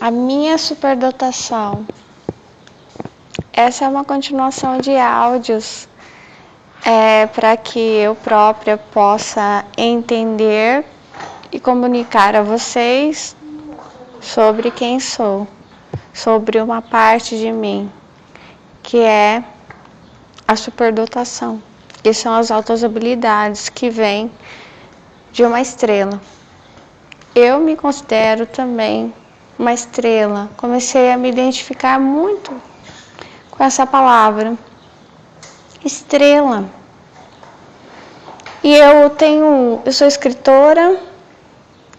A minha superdotação. Essa é uma continuação de áudios para que eu própria possa entender e comunicar a vocês sobre quem sou, sobre uma parte de mim, que é a superdotação, que são as altas habilidades que vêm de uma estrela. Eu me considero também uma estrela. Comecei a me identificar muito com essa palavra, estrela. E eu sou escritora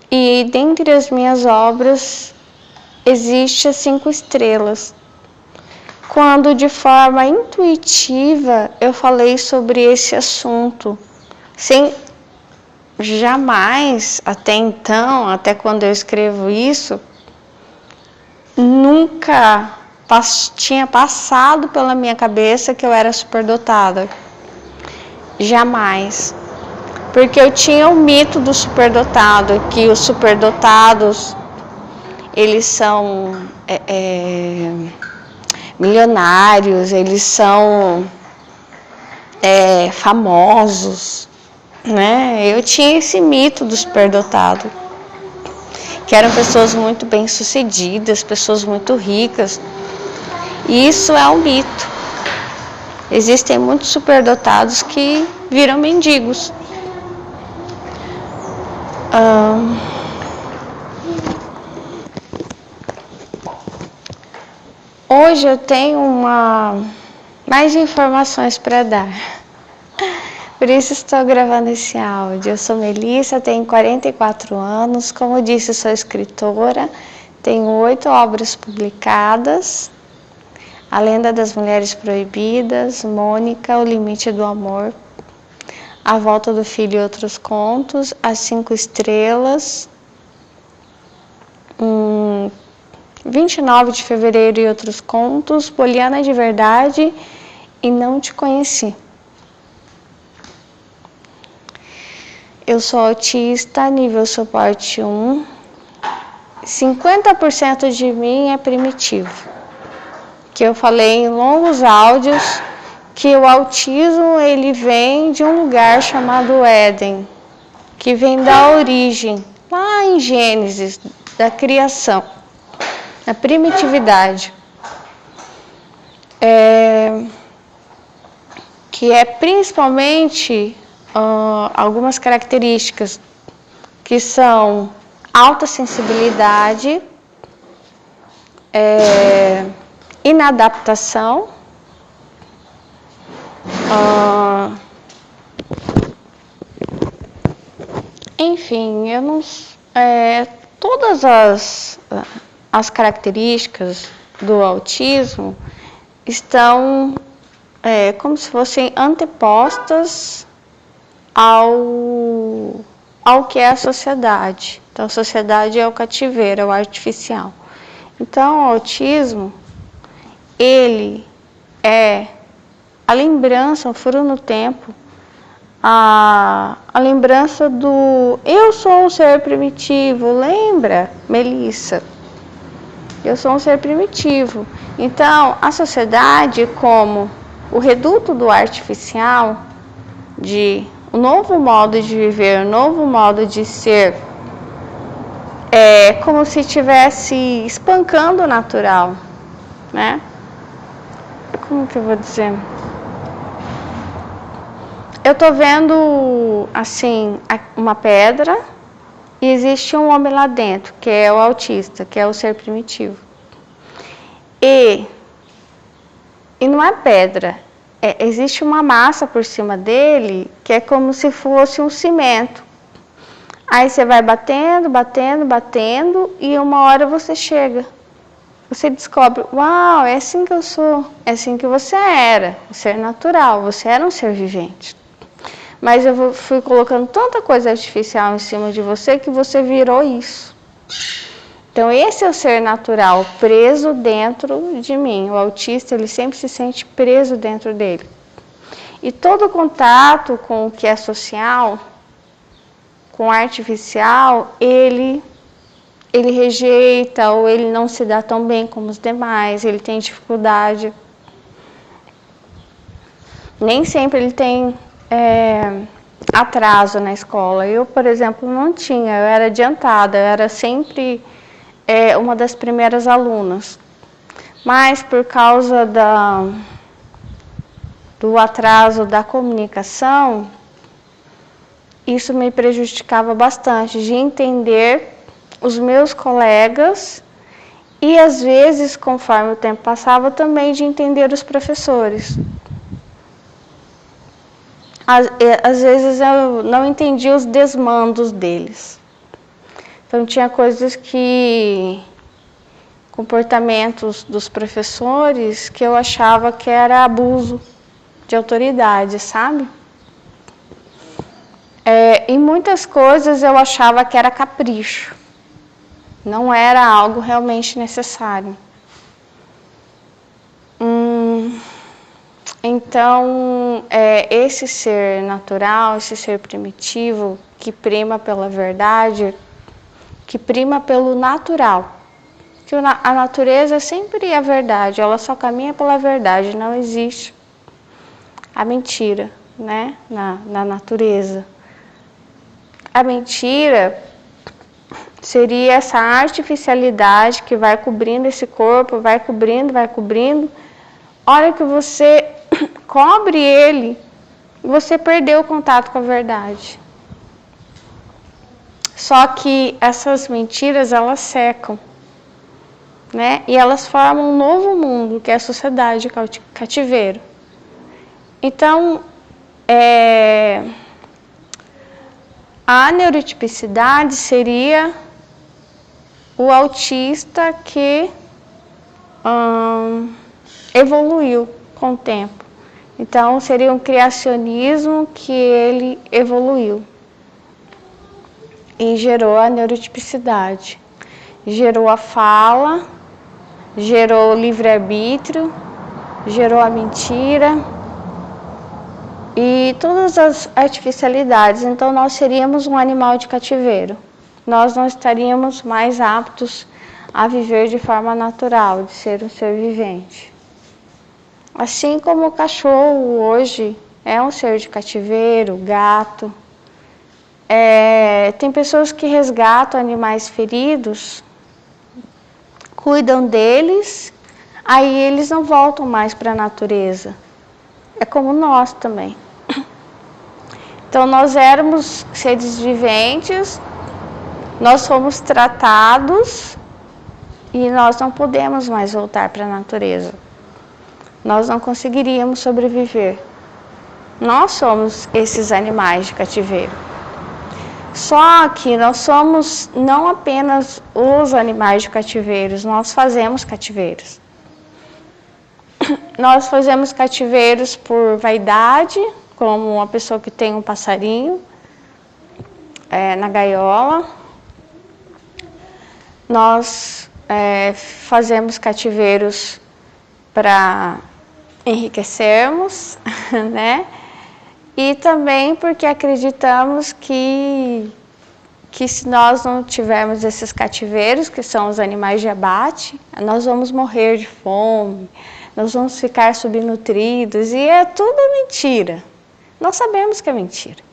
e dentre as minhas obras existe as 5 estrelas. Quando de forma intuitiva eu falei sobre esse assunto, sem jamais, até então, até quando eu escrevo isso, nunca tinha passado pela minha cabeça que eu era superdotada. Jamais. Porque eu tinha o mito do superdotado, que os superdotados, eles são milionários, eles são famosos, né? Eu tinha esse mito do superdotado, que eram pessoas muito bem-sucedidas, pessoas muito ricas. E isso é um mito. Existem muitos superdotados que viram mendigos. Hoje eu tenho mais informações para dar. Por isso estou gravando esse áudio. Eu sou Melissa, tenho 44 anos. Como disse, sou escritora. Tenho 8 obras publicadas. A Lenda das Mulheres Proibidas, Mônica, O Limite do Amor, A Volta do Filho e Outros Contos, As 5 Estrelas, 29 de Fevereiro e Outros Contos, Poliana de Verdade e Não Te Conheci. Eu sou autista, nível suporte 1. 50% de mim é primitivo. Que eu falei em longos áudios que o autismo ele vem de um lugar chamado Éden, que vem da origem, lá em Gênesis, da criação, da primitividade, que é principalmente algumas características que são alta sensibilidade, inadaptação, enfim, eu não, todas as características do autismo estão como se fossem antepostas ao que é a sociedade. Então, a sociedade é o cativeiro, é o artificial. Então, o autismo, ele é a lembrança, um furo no tempo, a lembrança do eu sou um ser primitivo, lembra, Melissa? Eu sou um ser primitivo. Então, a sociedade, como o reduto do artificial, de um novo modo de viver, um novo modo de ser, é como se estivesse espancando o natural, né? Como que eu vou dizer? Eu tô vendo, assim, uma pedra e existe um homem lá dentro, que é o autista, que é o ser primitivo. E não é pedra, existe uma massa por cima dele, que é como se fosse um cimento. Aí você vai batendo, batendo, batendo, e uma hora você chega. Você descobre, uau, é assim que eu sou, é assim que você era, um ser natural, você era um ser vivente. Mas eu fui colocando tanta coisa artificial em cima de você que você virou isso. Então esse é o ser natural, preso dentro de mim. O autista, ele sempre se sente preso dentro dele. E todo contato com o que é social, com o artificial, ele ele rejeita ou ele não se dá tão bem como os demais, ele tem dificuldade. Nem sempre ele tem atraso na escola. Eu, por exemplo, não tinha, eu era adiantada, eu era sempre uma das primeiras alunas. Mas por causa do atraso da comunicação, isso me prejudicava bastante, de entender os meus colegas e, às vezes, conforme o tempo passava, também de entender os professores. Às vezes eu não entendia os desmandos deles. Então tinha coisas comportamentos dos professores que eu achava que era abuso de autoridade, sabe? E muitas coisas eu achava que era capricho. Não era algo realmente necessário. Então, esse ser natural, esse ser primitivo, que prima pela verdade, que prima pelo natural. Que a natureza sempre é a verdade, ela só caminha pela verdade, não existe a mentira, né, na natureza. A mentira seria essa artificialidade que vai cobrindo esse corpo, vai cobrindo. A hora que você cobre ele, você perdeu o contato com a verdade. Só que essas mentiras, elas secam, né? E elas formam um novo mundo, que é a sociedade cativeiro. Então, a neurotipicidade seria o autista que evoluiu com o tempo. Então, seria um criacionismo que ele evoluiu e gerou a neurotipicidade. Gerou a fala, gerou o livre-arbítrio, gerou a mentira e todas as artificialidades. Então, nós seríamos um animal de cativeiro. Nós não estaríamos mais aptos a viver de forma natural, de ser um ser vivente. Assim como o cachorro hoje é um ser de cativeiro, gato. Tem pessoas que resgatam animais feridos, cuidam deles, aí eles não voltam mais para a natureza. É como nós também. Então, nós éramos seres viventes, nós fomos tratados e nós não podemos mais voltar para a natureza. Nós não conseguiríamos sobreviver. Nós somos esses animais de cativeiro. Só que nós somos não apenas os animais de cativeiros, nós fazemos cativeiros. Nós fazemos cativeiros por vaidade, como uma pessoa que tem um passarinho na gaiola. Nós fazemos cativeiros para enriquecermos, né? E também porque acreditamos que se nós não tivermos esses cativeiros, que são os animais de abate, nós vamos morrer de fome, nós vamos ficar subnutridos, e é tudo mentira. Nós sabemos que é mentira,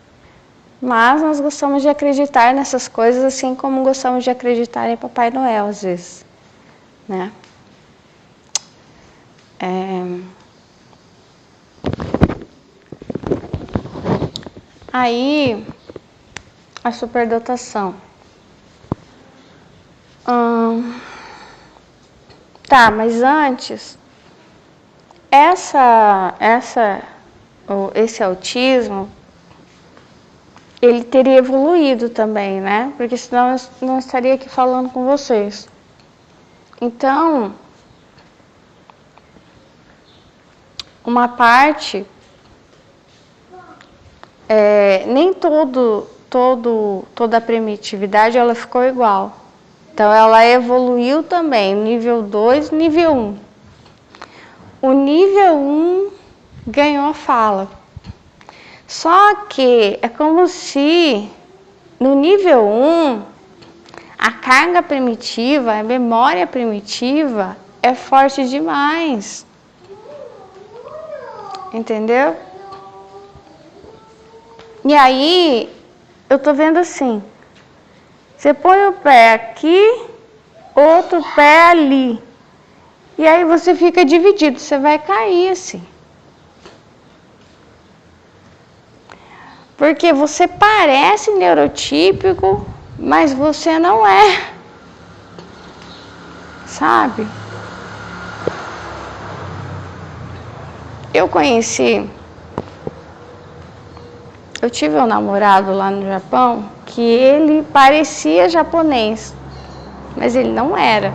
mas nós gostamos de acreditar nessas coisas, assim como gostamos de acreditar em Papai Noel, às vezes, né? Aí, a superdotação. Tá, mas antes, esse autismo, ele teria evoluído também, né? Porque senão eu não estaria aqui falando com vocês. Então, uma parte, nem toda a primitividade ela ficou igual. Então, ela evoluiu também, nível 2, nível 1. O nível 1 ganhou a fala. Só que é como se no nível 1 A carga primitiva, a memória primitiva é forte demais. Entendeu? E aí, eu tô vendo assim, você põe o pé aqui, outro pé ali. E aí você fica dividido, você vai cair assim. Porque você parece neurotípico, mas você não é. Sabe? Eu tive um namorado lá no Japão que ele parecia japonês, mas ele não era.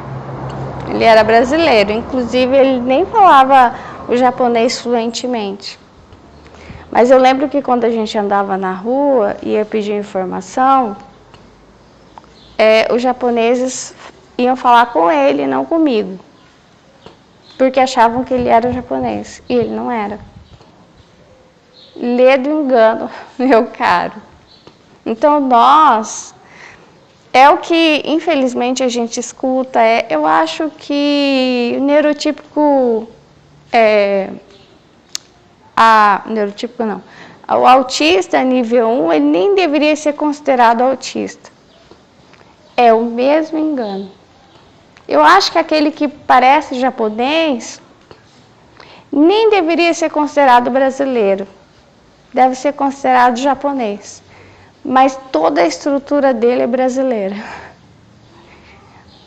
Ele era brasileiro, inclusive ele nem falava o japonês fluentemente. Mas eu lembro que quando a gente andava na rua e ia pedir informação, os japoneses iam falar com ele, não comigo. Porque achavam que ele era japonês, e ele não era. Lê do engano, meu caro. Então é o que infelizmente a gente escuta, eu acho que o neurotípico, neurotípico não, o autista nível 1, ele nem deveria ser considerado autista. É o mesmo engano. Eu acho que aquele que parece japonês nem deveria ser considerado brasileiro. Deve ser considerado japonês. Mas toda a estrutura dele é brasileira.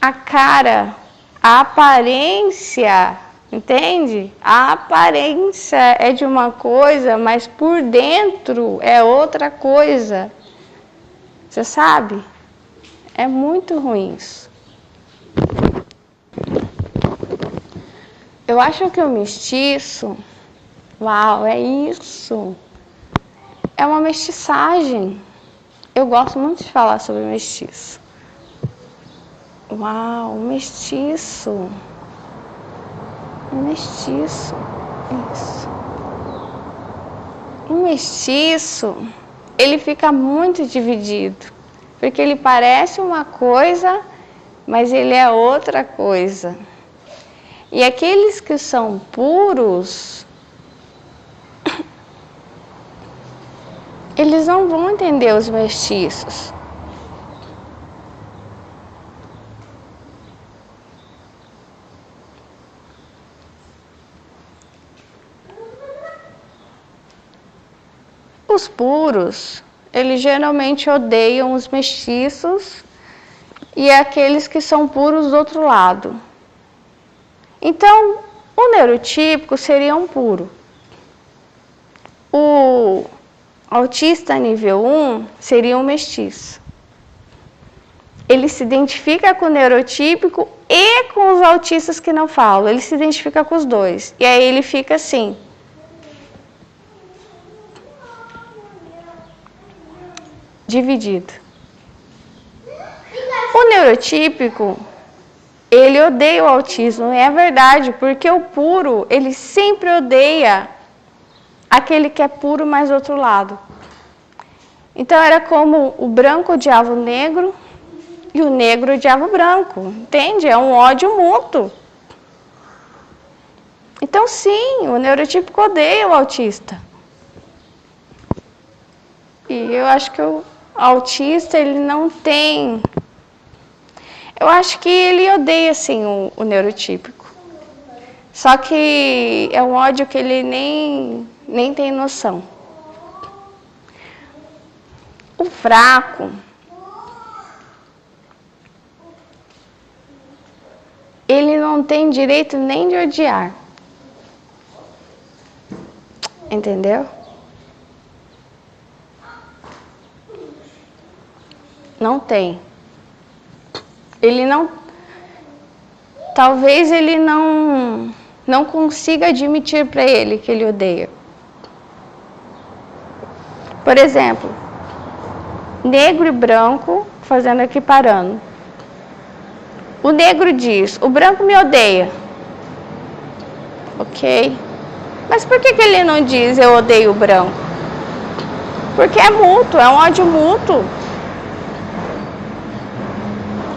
A cara, a aparência, entende? A aparência é de uma coisa, mas por dentro é outra coisa. Você sabe? É muito ruim isso. Eu acho que o mestiço, uau, é isso. É uma mestiçagem. Eu gosto muito de falar sobre mestiço. Uau, mestiço. Mestiço. Isso. O mestiço, ele fica muito dividido. Porque ele parece uma coisa, mas ele é outra coisa. E aqueles que são puros, eles não vão entender os mestiços. Os puros, eles geralmente odeiam os mestiços e aqueles que são puros do outro lado. Então, o neurotípico seria um puro. O autista nível 1 seria um mestiço. Ele se identifica com o neurotípico e com os autistas que não falam. Ele se identifica com os dois. E aí ele fica assim. Dividido. O neurotípico, ele odeia o autismo. É verdade, porque o puro, ele sempre odeia aquele que é puro, mas do outro lado. Então era como o branco odiava o negro e o negro odiava o branco. Entende? É um ódio mútuo. Então sim, o neurotípico odeia o autista. E eu acho que o autista, ele não tem... Eu acho que ele odeia, sim, o neurotípico. Só que é um ódio que ele nem tem noção. O fraco, ele não tem direito nem de odiar. Entendeu? Não tem. Ele não... Talvez ele não consiga admitir para ele que ele odeia. Por exemplo, negro e branco, fazendo aqui parando. O negro diz, o branco me odeia. Ok? Mas por que ele não diz eu odeio o branco? Porque é mútuo, é um ódio mútuo.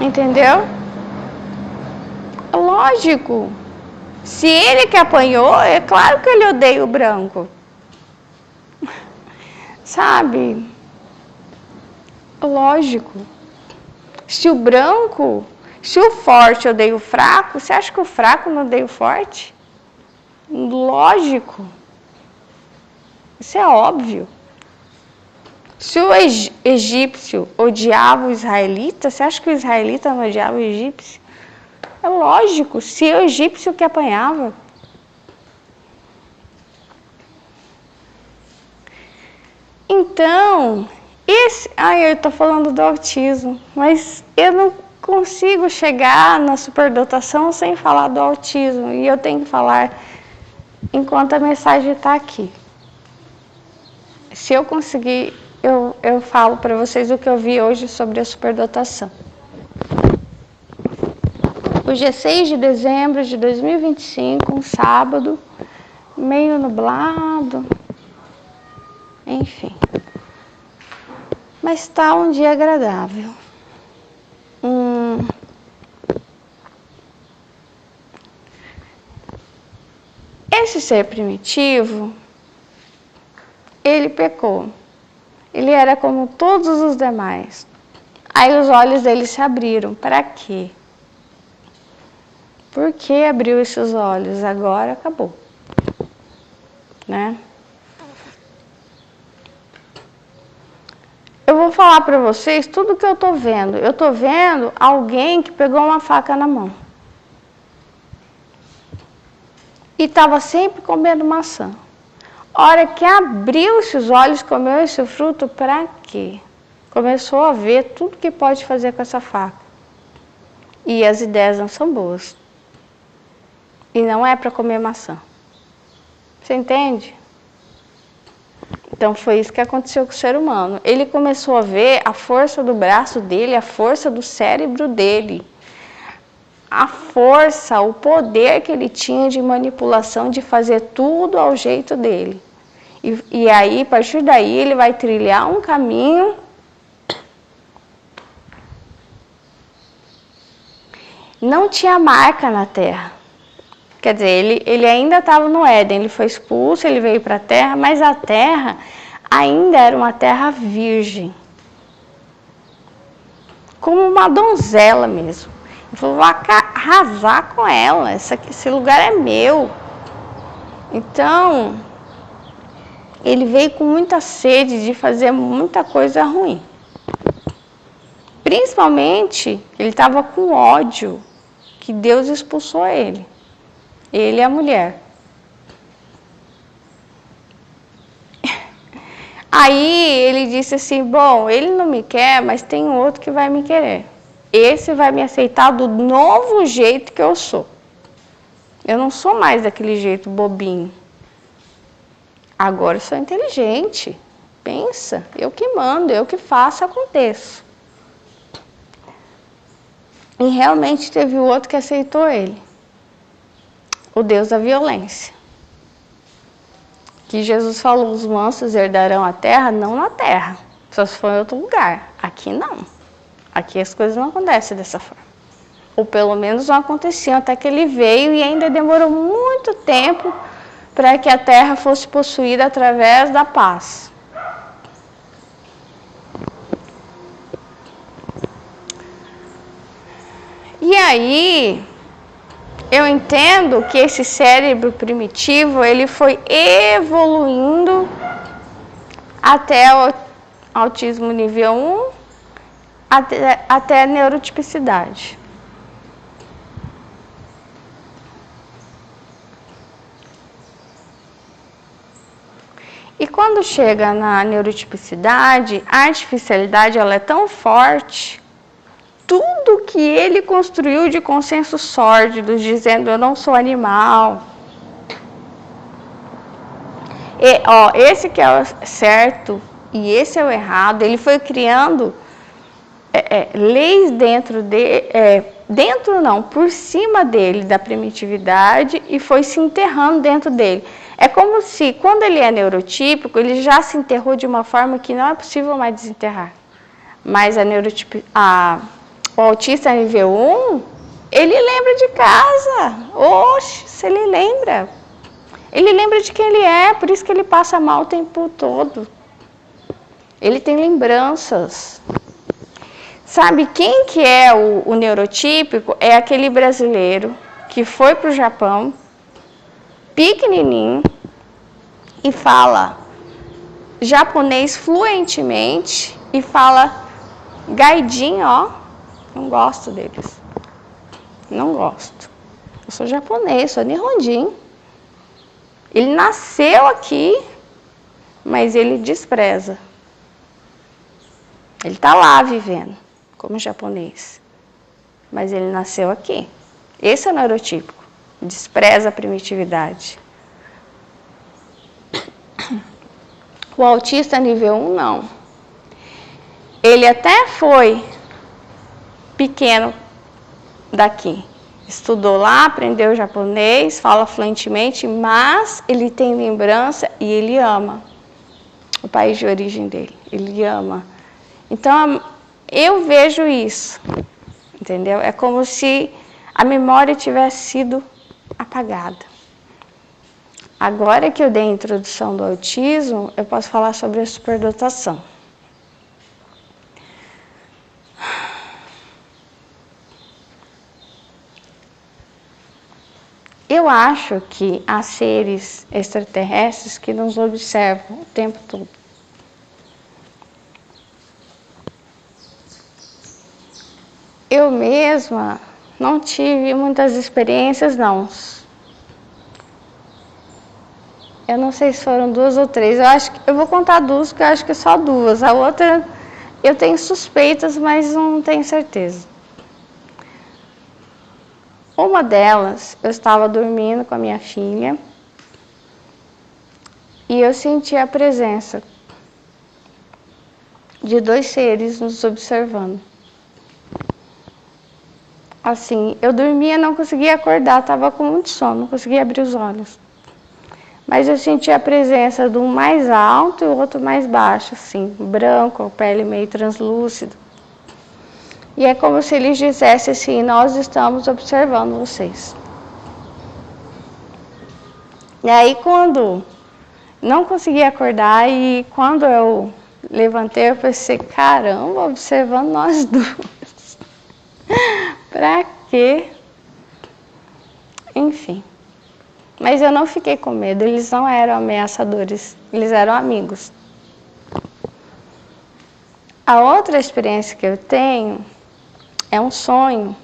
Entendeu? Lógico. Se ele que apanhou, é claro que ele odeia o branco. Sabe? Lógico. Se o forte odeia o fraco, você acha que o fraco não odeia o forte? Lógico. Isso é óbvio. Se o egípcio odiava o israelita, você acha que o israelita não odiava o egípcio? É lógico, se o egípcio que apanhava. Então, eu estou falando do autismo, mas eu não consigo chegar na superdotação sem falar do autismo, e eu tenho que falar enquanto a mensagem está aqui. Se eu conseguir, eu falo para vocês o que eu vi hoje sobre a superdotação. Hoje é 6 de dezembro de 2025, um sábado, meio nublado, enfim. Mas está um dia agradável. Esse ser primitivo, ele pecou. Ele era como todos os demais. Aí os olhos dele se abriram. Para quê? Por que abriu esses olhos? Agora acabou. Né? Eu vou falar para vocês tudo que eu estou vendo. Eu estou vendo alguém que pegou uma faca na mão. E estava sempre comendo maçã. A hora que abriu esses olhos, comeu esse fruto, para quê? Começou a ver tudo que pode fazer com essa faca. E as ideias não são boas. E não é para comer maçã. Você entende? Então foi isso que aconteceu com o ser humano. Ele começou a ver a força do braço dele, a força do cérebro dele. A força, o poder que ele tinha de manipulação, de fazer tudo ao jeito dele. E aí, a partir daí, ele vai trilhar um caminho não tinha marca na terra. Quer dizer, ele ainda estava no Éden, ele foi expulso, ele veio para a terra, mas a terra ainda era uma terra virgem. Como uma donzela mesmo. Ele falou, vou arrasar com ela, esse lugar é meu. Então, ele veio com muita sede de fazer muita coisa ruim. Principalmente, ele estava com ódio que Deus expulsou ele. Ele e a mulher. Aí ele disse assim, bom, ele não me quer, mas tem outro que vai me querer. Esse vai me aceitar do novo jeito que eu sou. Eu não sou mais daquele jeito bobinho. Agora eu sou inteligente. Pensa, eu que mando, eu que faço, aconteço. E realmente teve o outro que aceitou ele. O Deus da violência. Que Jesus falou, os mansos herdarão a terra, não na terra. Só se for em outro lugar. Aqui não. Aqui as coisas não acontecem dessa forma. Ou pelo menos não aconteciam até que ele veio e ainda demorou muito tempo para que a terra fosse possuída através da paz. E aí, eu entendo que esse cérebro primitivo, ele foi evoluindo até o autismo nível 1, até a neurotipicidade. E quando chega na neurotipicidade, a artificialidade ela é tão forte, tudo que ele construiu de consensos sórdidos, dizendo eu não sou animal, esse que é o certo e esse é o errado, ele foi criando leis por cima dele, da primitividade, e foi se enterrando dentro dele. É como se, quando ele é neurotípico, ele já se enterrou de uma forma que não é possível mais desenterrar. Mas O autista nível 1, ele lembra de casa. Oxe, se ele lembra. Ele lembra de quem ele é, por isso que ele passa mal o tempo todo. Ele tem lembranças. Sabe quem que é o neurotípico? É aquele brasileiro que foi para o Japão, pequenininho, e fala japonês fluentemente e fala gaidin, ó. Não gosto deles. Não gosto. Eu sou japonês, sou nihonjin. Ele nasceu aqui, mas ele despreza. Ele está lá vivendo como japonês, mas ele nasceu aqui. Esse é o neurotípico. Despreza a primitividade. O autista nível 1, não. Ele até foi pequeno daqui. Estudou lá, aprendeu japonês, fala fluentemente, mas ele tem lembrança e ele ama o país de origem dele. Ele ama. Então, eu vejo isso, entendeu? É como se a memória tivesse sido apagada. Agora que eu dei a introdução do autismo, eu posso falar sobre a superdotação. Eu acho que há seres extraterrestres que nos observam o tempo todo. Eu mesma não tive muitas experiências, não. Eu não sei se foram 2 ou 3. Eu vou contar 2, porque eu acho que só 2. A outra, eu tenho suspeitas, mas não tenho certeza. Uma delas, eu estava dormindo com a minha filha e eu senti a presença de 2 seres nos observando. Assim, eu dormia, não conseguia acordar, estava com muito sono, não conseguia abrir os olhos. Mas eu senti a presença de um mais alto e o outro mais baixo, assim, branco, a pele meio translúcida. E é como se eles dissessem assim, nós estamos observando vocês. E aí quando não consegui acordar e quando eu levantei, eu pensei, caramba, observando nós duas. Pra quê? Enfim. Mas eu não fiquei com medo, eles não eram ameaçadores, eles eram amigos. A outra experiência que eu tenho é um sonho.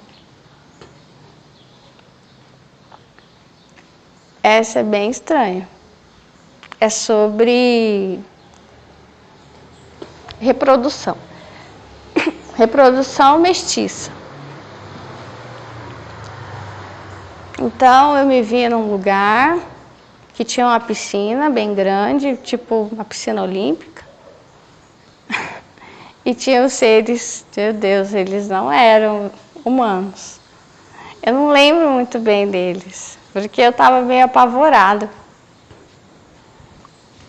Essa é bem estranha. É sobre reprodução. Reprodução mestiça. Então, eu me vi num lugar que tinha uma piscina bem grande, tipo uma piscina olímpica. E tinha os seres, meu Deus, eles não eram humanos. Eu não lembro muito bem deles, porque eu estava meio apavorada.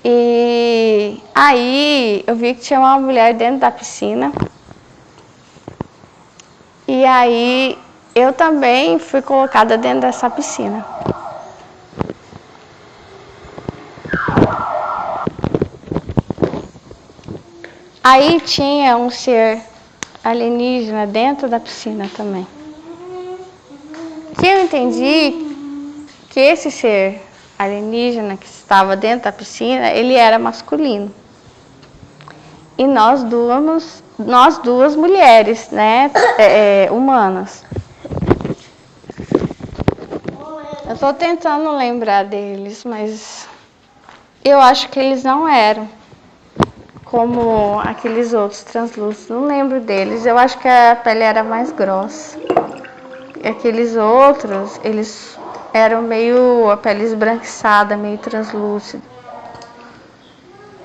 E aí eu vi que tinha uma mulher dentro da piscina. E aí eu também fui colocada dentro dessa piscina. Aí tinha um ser alienígena dentro da piscina também. Que eu entendi que esse ser alienígena que estava dentro da piscina, ele era masculino. E nós duas mulheres, né, humanas. Eu estou tentando lembrar deles, mas eu acho que eles não eram como aqueles outros translúcidos. Não lembro deles, eu acho que a pele era mais grossa. E aqueles outros, eles eram meio, a pele esbranquiçada, meio translúcida.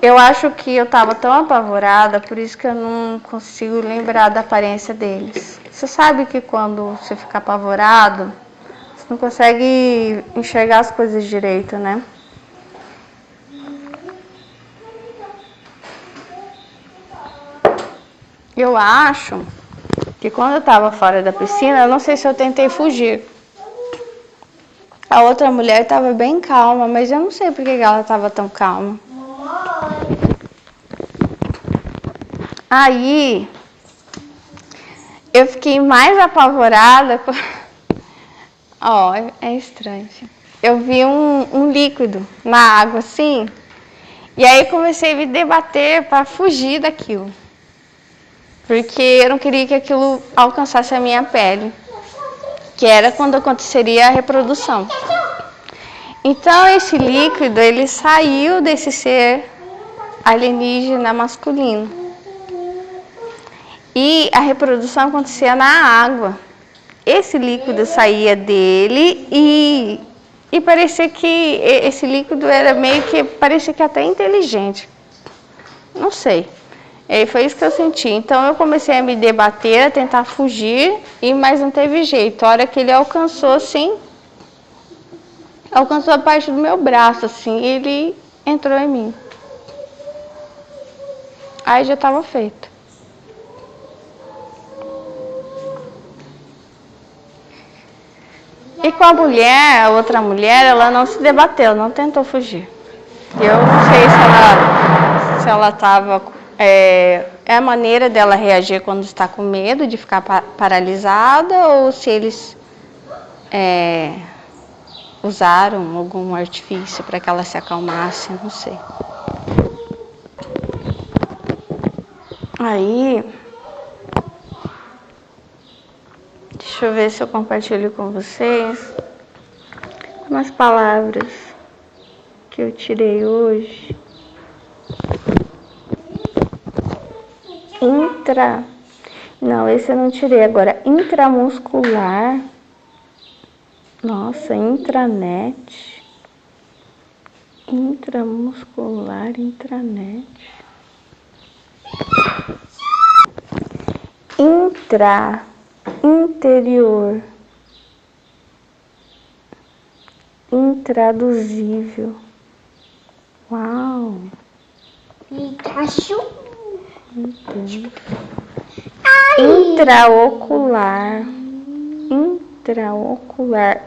Eu acho que eu estava tão apavorada, por isso que eu não consigo lembrar da aparência deles. Você sabe que quando você fica apavorado, você não consegue enxergar as coisas direito, né? Eu acho que quando eu estava fora da piscina, eu não sei se eu tentei fugir. A outra mulher estava bem calma, mas eu não sei por que ela estava tão calma. Aí, eu fiquei mais apavorada. Ó, é estranho. Eu vi um líquido na água, assim, e aí comecei a me debater para fugir daquilo. Porque eu não queria que aquilo alcançasse a minha pele, que era quando aconteceria a reprodução. Então, esse líquido, ele saiu desse ser alienígena masculino. E a reprodução acontecia na água. Esse líquido saía dele e parecia que esse líquido era meio que, parecia que até inteligente. Não sei. E foi isso que eu senti. Então eu comecei a me debater, a tentar fugir, mas não teve jeito. A hora que ele alcançou, assim, alcançou a parte do meu braço, assim, e ele entrou em mim. Aí já estava feito. E com a mulher, a outra mulher, ela não se debateu, não tentou fugir. Eu não sei se ela estava... É a maneira dela reagir quando está com medo de ficar paralisada, ou se eles usaram algum artifício para que ela se acalmasse, não sei. Aí, deixa eu ver se eu compartilho com vocês umas palavras que eu tirei hoje. Não, esse eu não tirei agora. Intramuscular. Nossa, intranet. Intramuscular, intranet. Interior. Intraduzível. Uau. Intraocular.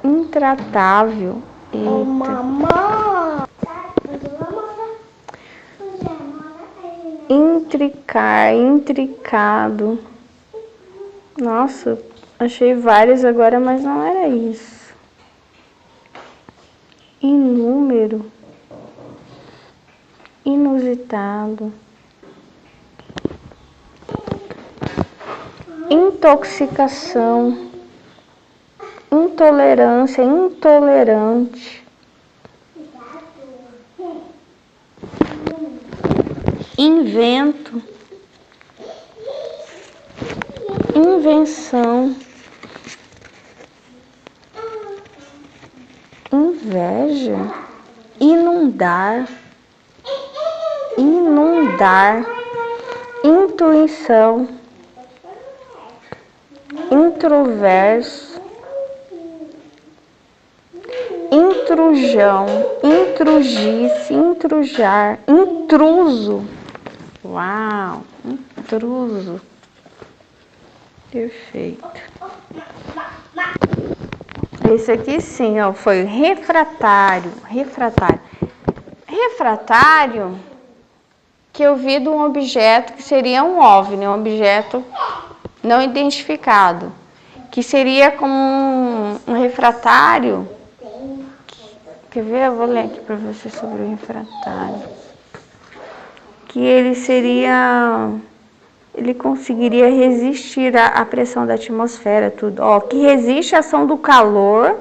Intratável. Intricado. Nossa, achei vários agora, mas não era isso. Inúmero. Inusitado. Intoxicação. Intolerância, intolerante. Invento. Invenção. Inveja. Inundar. Intuição. Introverso. Intrusão. Intrugice. Intrujar. Intruso. Uau, intruso. Perfeito. Esse aqui sim, ó, foi refratário. Refratário, que eu vi de um objeto que seria um OVNI, um objeto não identificado, que seria como um refratário. Quer ver? Eu vou ler aqui para você sobre o refratário. Que ele conseguiria resistir à pressão da atmosfera, tudo. Ó, que resiste à ação do calor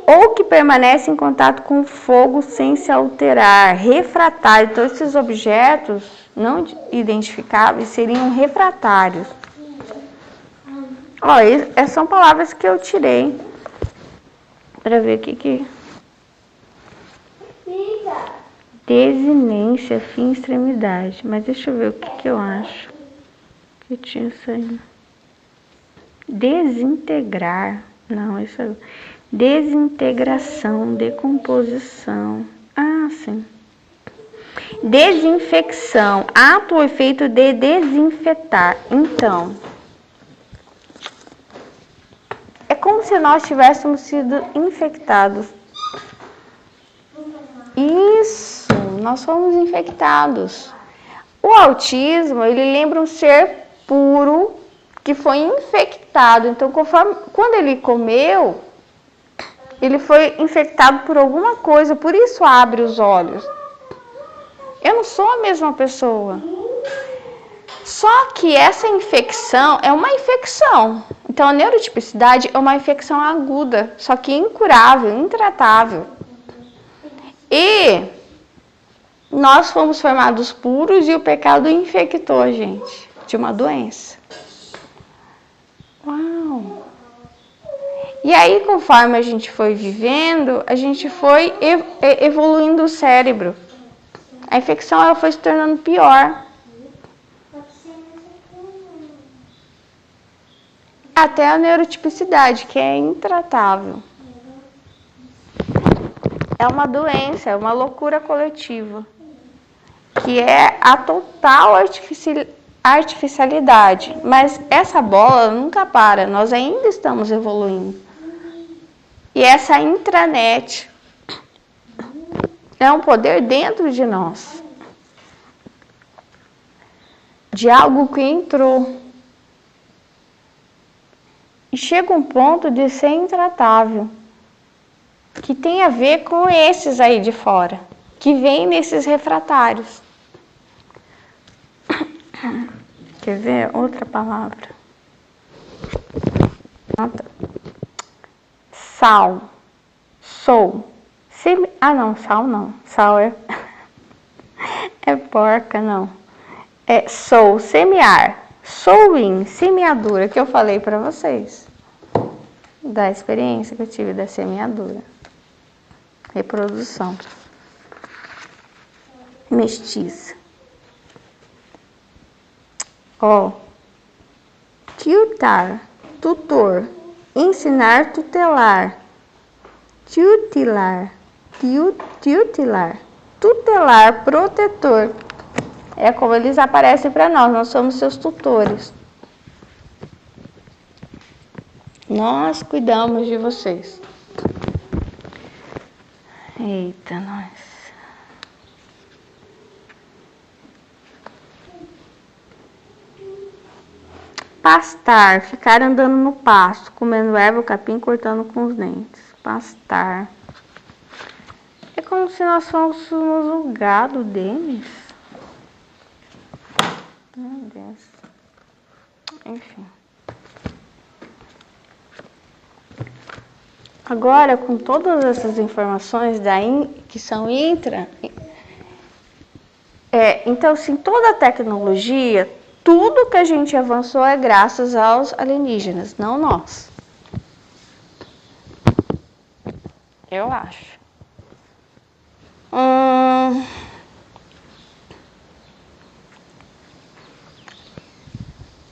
ou que permanece em contato com o fogo sem se alterar. Refratário. Então, esses objetos não identificáveis seriam refratários. Ó, essas são palavras que eu tirei para ver o que... Desinência, fim, extremidade. Mas deixa eu ver o que eu acho que tinha saído. Desintegrar. Não, isso é... Desintegração, decomposição. Ah, sim. Desinfecção. Ato ou efeito de desinfetar. Então, se nós tivéssemos sido infectados. Isso, nós fomos infectados. O autismo, ele lembra um ser puro que foi infectado. Então, quando ele comeu, ele foi infectado por alguma coisa, por isso abre os olhos. Eu não sou a mesma pessoa. Só que essa infecção é uma infecção. Então, a neurotipicidade é uma infecção aguda, só que incurável, intratável. E nós fomos formados puros e o pecado infectou a gente de uma doença. Uau! E aí, conforme a gente foi vivendo, a gente foi evoluindo o cérebro. A infecção ela foi se tornando pior. Até a neurotipicidade, que é intratável. É uma doença, é uma loucura coletiva, que é a total artificialidade. Mas essa bola nunca para, nós ainda estamos evoluindo. E essa intranet é um poder dentro de nós, de algo que entrou. E chega um ponto de ser intratável, que tem a ver com esses aí de fora, que vem nesses refratários. Quer ver outra palavra? Sal. Sou. Não, sal não. Sal é porca, não. Sou, semear. Sowing, semeadura, que eu falei para vocês. Da experiência que eu tive da semeadura. Reprodução. Mestiça. Tutar, tutor. Ensinar, tutelar. Tutelar. Tutelar, protetor. É como eles aparecem para nós somos seus tutores. Nós cuidamos de vocês. Eita, nós. Pastar, ficar andando no pasto, comendo erva, capim, cortando com os dentes. Pastar. É como se nós fôssemos o gado deles. Meu Deus. Enfim. Agora, com todas essas informações que são então, assim, toda a tecnologia, tudo que a gente avançou é graças aos alienígenas, não nós. Eu acho.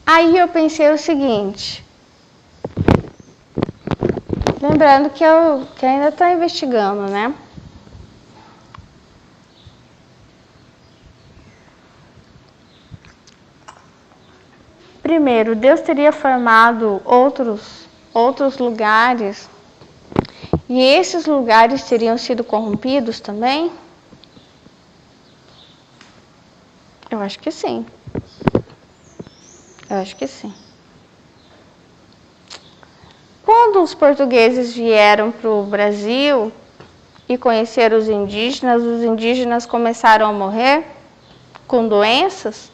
Aí eu pensei o seguinte, lembrando que ainda estou investigando, né? Primeiro, Deus teria formado outros lugares e esses lugares teriam sido corrompidos também? Eu acho que sim. Eu acho que sim. Quando os portugueses vieram para o Brasil e conheceram os indígenas começaram a morrer com doenças,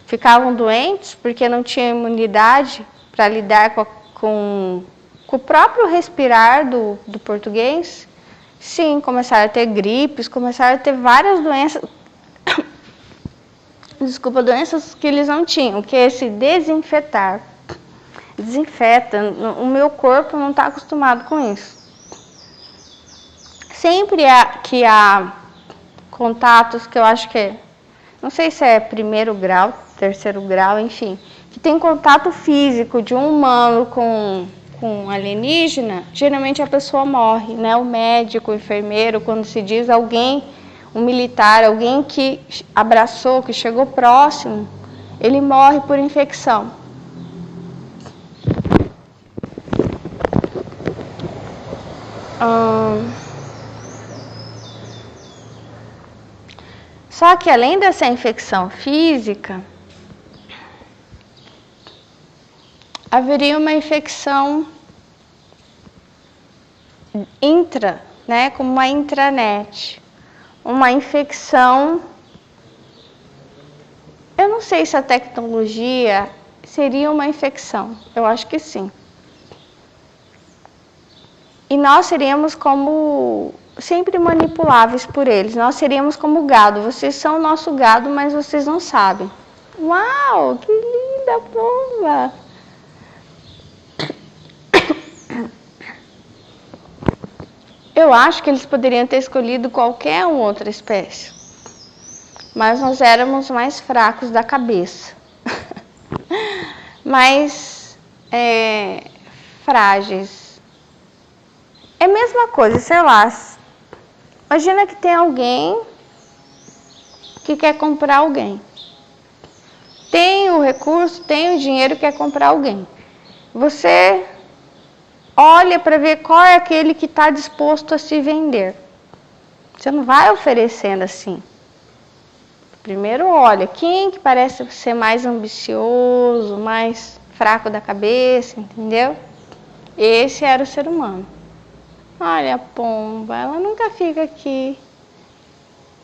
ficavam doentes porque não tinham imunidade para lidar com o próprio respirar do português. Sim, começaram a ter gripes, começaram a ter várias doenças. Doenças que eles não tinham, que é se desinfetar. Desinfeta, o meu corpo não está acostumado com isso. Sempre que há contatos que eu acho que não sei se é primeiro grau, terceiro grau, enfim, que tem contato físico de um humano com alienígena, geralmente a pessoa morre, né? O médico, o enfermeiro, quando se diz alguém, um militar, alguém que abraçou, que chegou próximo, ele morre por infecção. Só que além dessa infecção física, haveria uma infecção né, como uma intranet, uma infecção. Eu não sei se a tecnologia seria uma infecção, eu acho que sim. E nós seríamos como sempre manipuláveis por eles, nós seríamos como gado. Vocês são o nosso gado, mas vocês não sabem. Uau, que linda pomba! Eu acho que eles poderiam ter escolhido qualquer outra espécie, mas nós éramos mais fracos da cabeça, mais frágeis. É a mesma coisa, sei lá. Imagina que tem alguém que quer comprar alguém. Tem o recurso, tem o dinheiro, quer comprar alguém. Você olha para ver qual é aquele que está disposto a se vender. Você não vai oferecendo assim. Primeiro olha, quem que parece ser mais ambicioso, mais fraco da cabeça, entendeu? Esse era o ser humano. Olha a pomba, ela nunca fica aqui.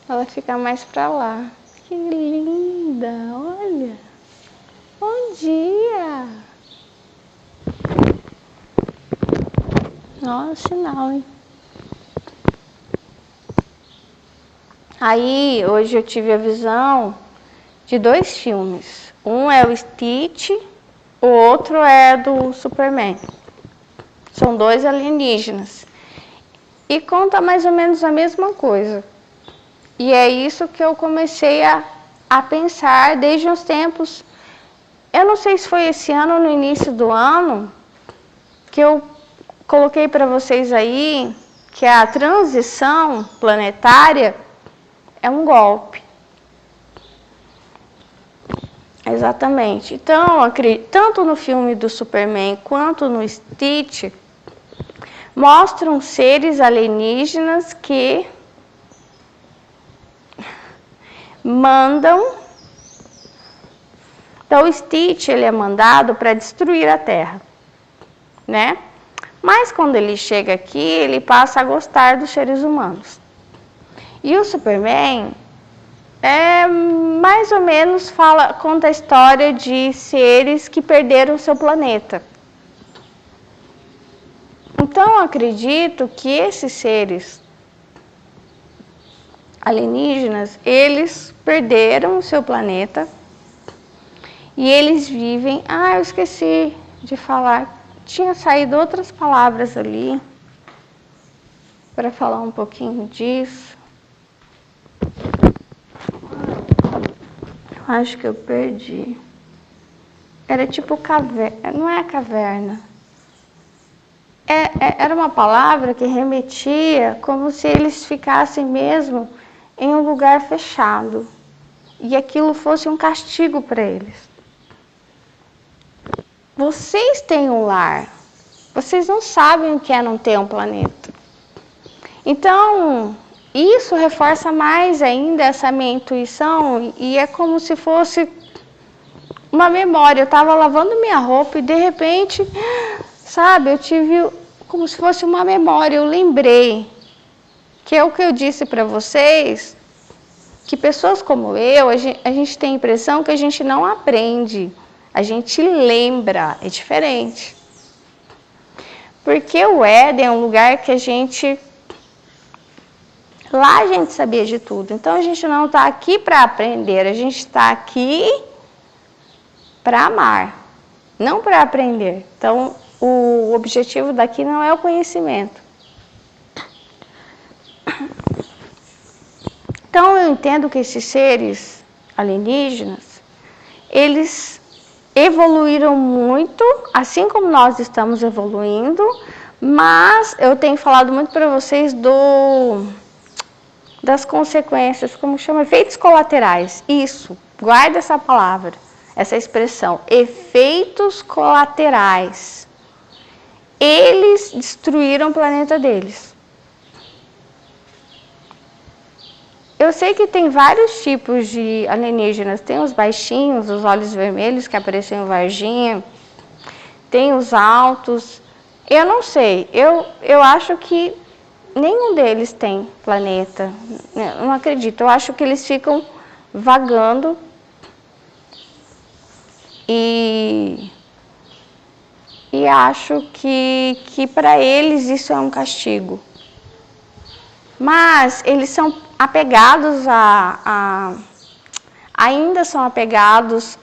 Ela fica mais para lá. Que linda, olha. Bom dia. Nossa, sinal, hein? Aí, hoje eu tive a visão de 2 filmes. Um é o Stitch, o outro é do Superman. São 2 alienígenas. E conta mais ou menos a mesma coisa. E é isso que eu comecei a pensar desde os tempos. Eu não sei se foi esse ano ou no início do ano, que eu coloquei para vocês aí que a transição planetária é um golpe. Exatamente. Então, tanto no filme do Superman quanto no Stitch, mostram seres alienígenas que mandam. Então, o Stitch ele é mandado para destruir a Terra, né? Mas quando ele chega aqui, ele passa a gostar dos seres humanos. E o Superman mais ou menos conta a história de seres que perderam seu planeta. Então, eu acredito que esses seres alienígenas, eles perderam o seu planeta e eles vivem... eu esqueci de falar. Tinha saído outras palavras ali para falar um pouquinho disso. Acho que eu perdi. Era tipo caverna. Não é caverna. Era uma palavra que remetia como se eles ficassem mesmo em um lugar fechado. E aquilo fosse um castigo para eles. Vocês têm um lar. Vocês não sabem o que é não ter um planeta. Então, isso reforça mais ainda essa minha intuição e é como se fosse uma memória. Eu estava lavando minha roupa e de repente, sabe, eu tive como se fosse uma memória. Eu lembrei que é o que eu disse para vocês, que pessoas como eu, a gente tem a impressão que a gente não aprende. A gente lembra, é diferente. Porque o Éden é um lugar que lá a gente sabia de tudo. Então a gente não está aqui para aprender, a gente está aqui para amar, não para aprender. Então o objetivo daqui não é o conhecimento. Então eu entendo que esses seres alienígenas, eles evoluíram muito, assim como nós estamos evoluindo, mas eu tenho falado muito para vocês das consequências, como chama? Efeitos colaterais. Isso, guarda essa palavra, essa expressão, efeitos colaterais. Eles destruíram o planeta deles. Eu sei que tem vários tipos de alienígenas. Tem os baixinhos, os olhos vermelhos, que apareciam em Varginha. Tem os altos. Eu não sei. Eu acho que nenhum deles tem planeta. Eu não acredito. Eu acho que eles ficam vagando. E acho que para eles isso é um castigo. Mas eles são apegados ainda são apegados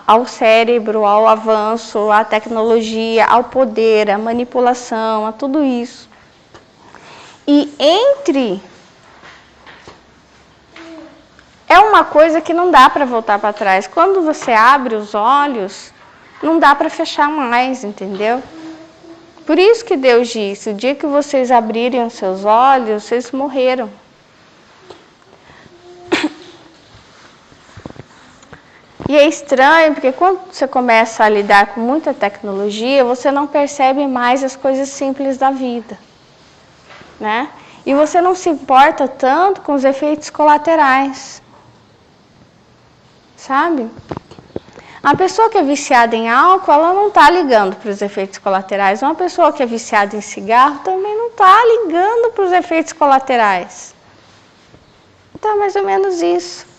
ao cérebro, ao avanço, à tecnologia, ao poder, à manipulação, a tudo isso. E é uma coisa que não dá para voltar para trás. Quando você abre os olhos, não dá para fechar mais, entendeu? Por isso que Deus disse, o dia que vocês abrirem os seus olhos, vocês morreram. E é estranho, porque quando você começa a lidar com muita tecnologia, você não percebe mais as coisas simples da vida, né? E você não se importa tanto com os efeitos colaterais, sabe? A pessoa que é viciada em álcool, ela não está ligando para os efeitos colaterais. Uma pessoa que é viciada em cigarro também não está ligando para os efeitos colaterais. Então, é mais ou menos isso.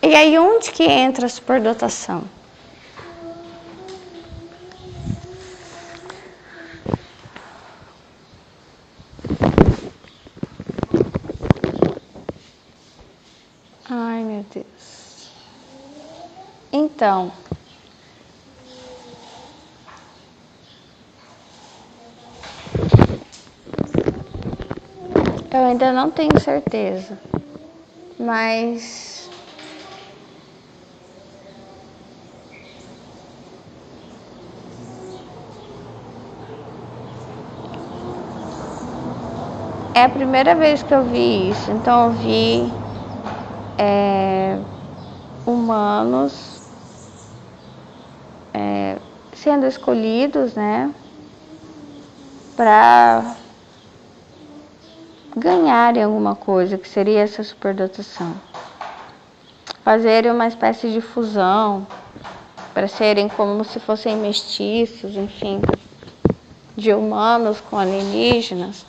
E aí, onde que entra a superdotação? Ai, meu Deus. Então, eu ainda não tenho certeza, mas é a primeira vez que eu vi isso. Então, eu vi humanos sendo escolhidos, né, para ganharem alguma coisa, que seria essa superdotação. Fazerem uma espécie de fusão, para serem como se fossem mestiços, enfim, de humanos com alienígenas,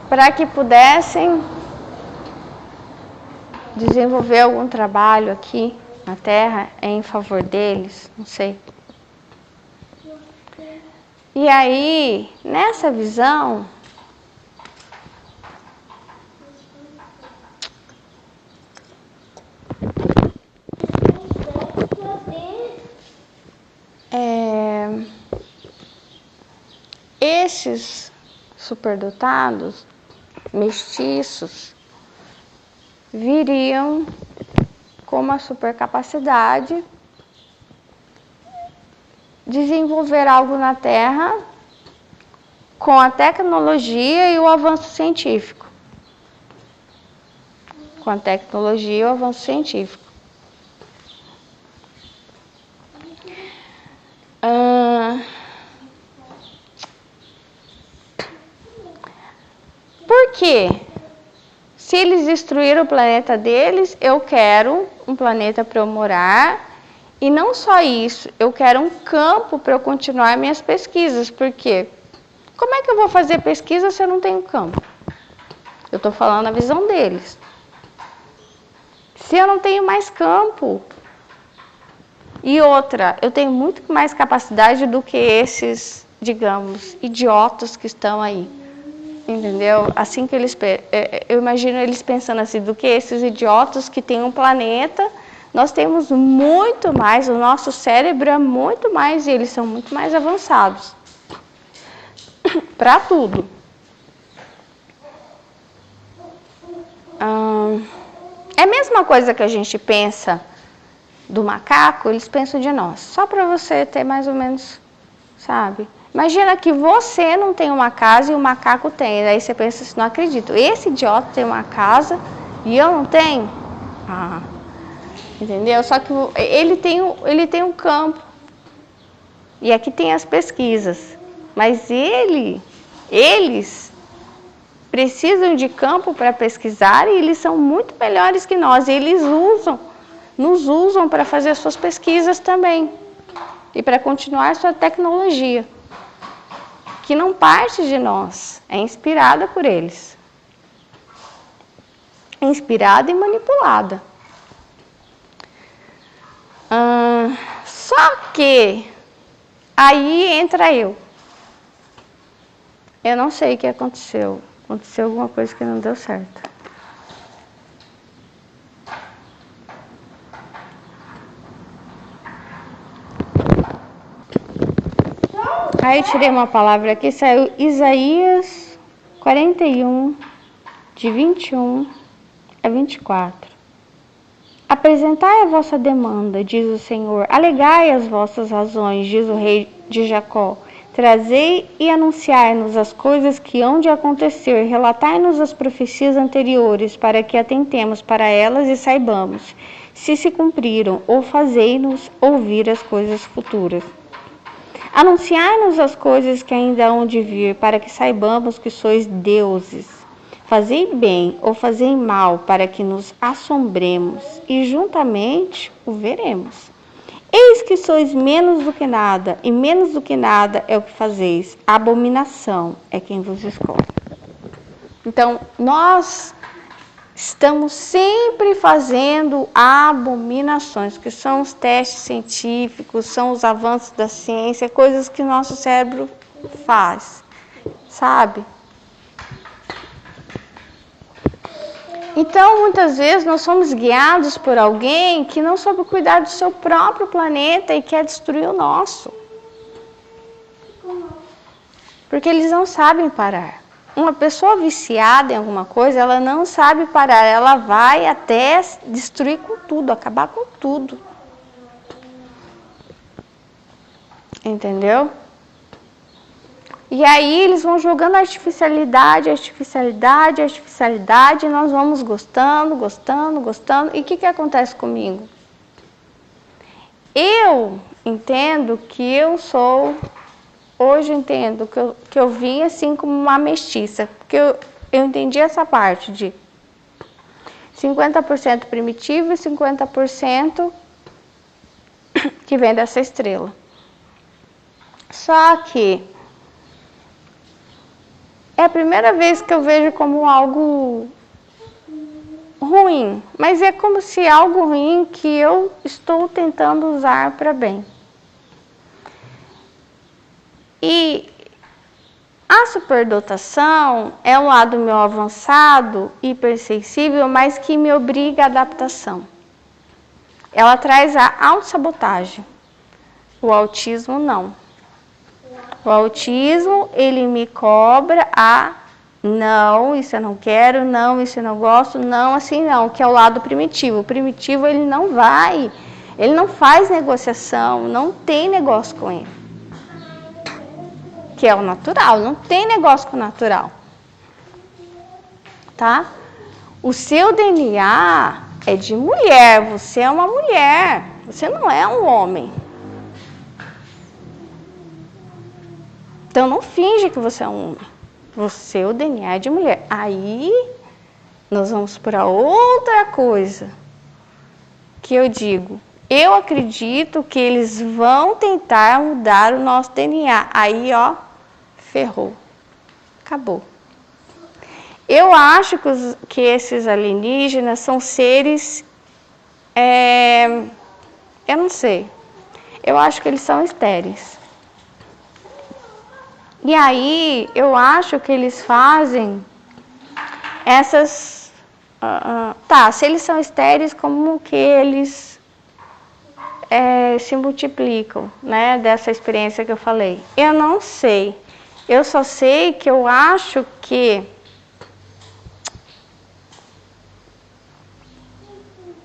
para que pudessem desenvolver algum trabalho aqui na Terra em favor deles, não sei. E aí, nessa visão, esses superdotados, mestiços, viriam com uma supercapacidade, desenvolver algo na Terra com a tecnologia e o avanço científico. Com a tecnologia e o avanço científico. Por quê? Se eles destruíram o planeta deles, eu quero um planeta para eu morar. E não só isso, eu quero um campo para eu continuar minhas pesquisas. Por quê? Como é que eu vou fazer pesquisa se eu não tenho campo? Eu estou falando a visão deles. Se eu não tenho mais campo. E outra, eu tenho muito mais capacidade do que esses, digamos, idiotas que estão aí. Entendeu? Assim que eles, eu imagino eles pensando assim, do que esses idiotas que têm um planeta, nós temos muito mais, o nosso cérebro é muito mais, e eles são muito mais avançados. Para tudo. É a mesma coisa que a gente pensa do macaco, eles pensam de nós. Só para você ter mais ou menos, sabe? Imagina que você não tem uma casa e o macaco tem. Aí você pensa assim, não acredito. Esse idiota tem uma casa e eu não tenho? Entendeu? Só que ele tem um campo. E aqui tem as pesquisas. Mas eles precisam de campo para pesquisar e eles são muito melhores que nós. E eles nos usam para fazer as suas pesquisas também. E para continuar sua tecnologia. Que não parte de nós, é inspirada por eles. Inspirada e manipulada. Só que aí entra eu. Eu não sei o que aconteceu. Aconteceu alguma coisa que não deu certo. Aí eu tirei uma palavra aqui, saiu Isaías 41, de 21 a 24. Apresentai a vossa demanda, diz o Senhor, alegai as vossas razões, diz o rei de Jacó. Trazei e anunciai-nos as coisas que hão de acontecer, relatai-nos as profecias anteriores, para que atentemos para elas e saibamos se se cumpriram, ou fazei-nos ouvir as coisas futuras. Anunciai-nos as coisas que ainda hão de vir, para que saibamos que sois deuses. Fazei bem ou fazei mal, para que nos assombremos, e juntamente o veremos. Eis que sois menos do que nada, e menos do que nada é o que fazeis. A abominação é quem vos escolhe. Então, nós estamos sempre fazendo abominações, que são os testes científicos, são os avanços da ciência, coisas que nosso cérebro faz, sabe? Então, muitas vezes, nós somos guiados por alguém que não soube cuidar do seu próprio planeta e quer destruir o nosso. Porque eles não sabem parar. Uma pessoa viciada em alguma coisa, ela não sabe parar. Ela vai até destruir com tudo, acabar com tudo. Entendeu? E aí eles vão jogando artificialidade, e nós vamos gostando. E o que acontece comigo? Eu entendo que eu sou, hoje eu entendo que eu vim assim como uma mestiça, porque eu entendi essa parte de 50% primitivo e 50% que vem dessa estrela. Só que é a primeira vez que eu vejo como algo ruim, mas é como se algo ruim que eu estou tentando usar para bem. E a superdotação é um lado meu avançado, hipersensível, mas que me obriga à adaptação. Ela traz a autossabotagem. O autismo não. O autismo, ele me cobra a não, isso eu não quero, não, isso eu não gosto, não, assim não, que é o lado primitivo. O primitivo, ele não faz negociação, não tem negócio com ele. Que é o natural, não tem negócio com o natural. Tá? O seu DNA é de mulher, você é uma mulher, você não é um homem. Então, não finge que você é um homem. O DNA é de mulher. Aí, nós vamos para outra coisa. Que eu digo, eu acredito que eles vão tentar mudar o nosso DNA. Aí, ó, ferrou. Acabou. Eu acho que esses alienígenas são seres... eu não sei. Eu acho que eles são estéreis. E aí, eu acho que eles fazem essas... se eles são estéreis, como que eles se multiplicam, né? Dessa experiência que eu falei. Eu não sei. Eu só sei que eu acho que...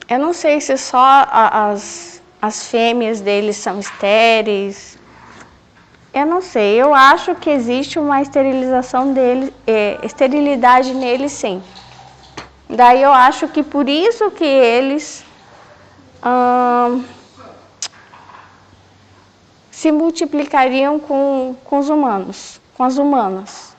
Eu não sei se só as fêmeas deles são estéreis... Eu não sei, eu acho que existe uma esterilização dele, esterilidade nele, sim. Daí eu acho que por isso que eles se multiplicariam com os humanos, com as humanas.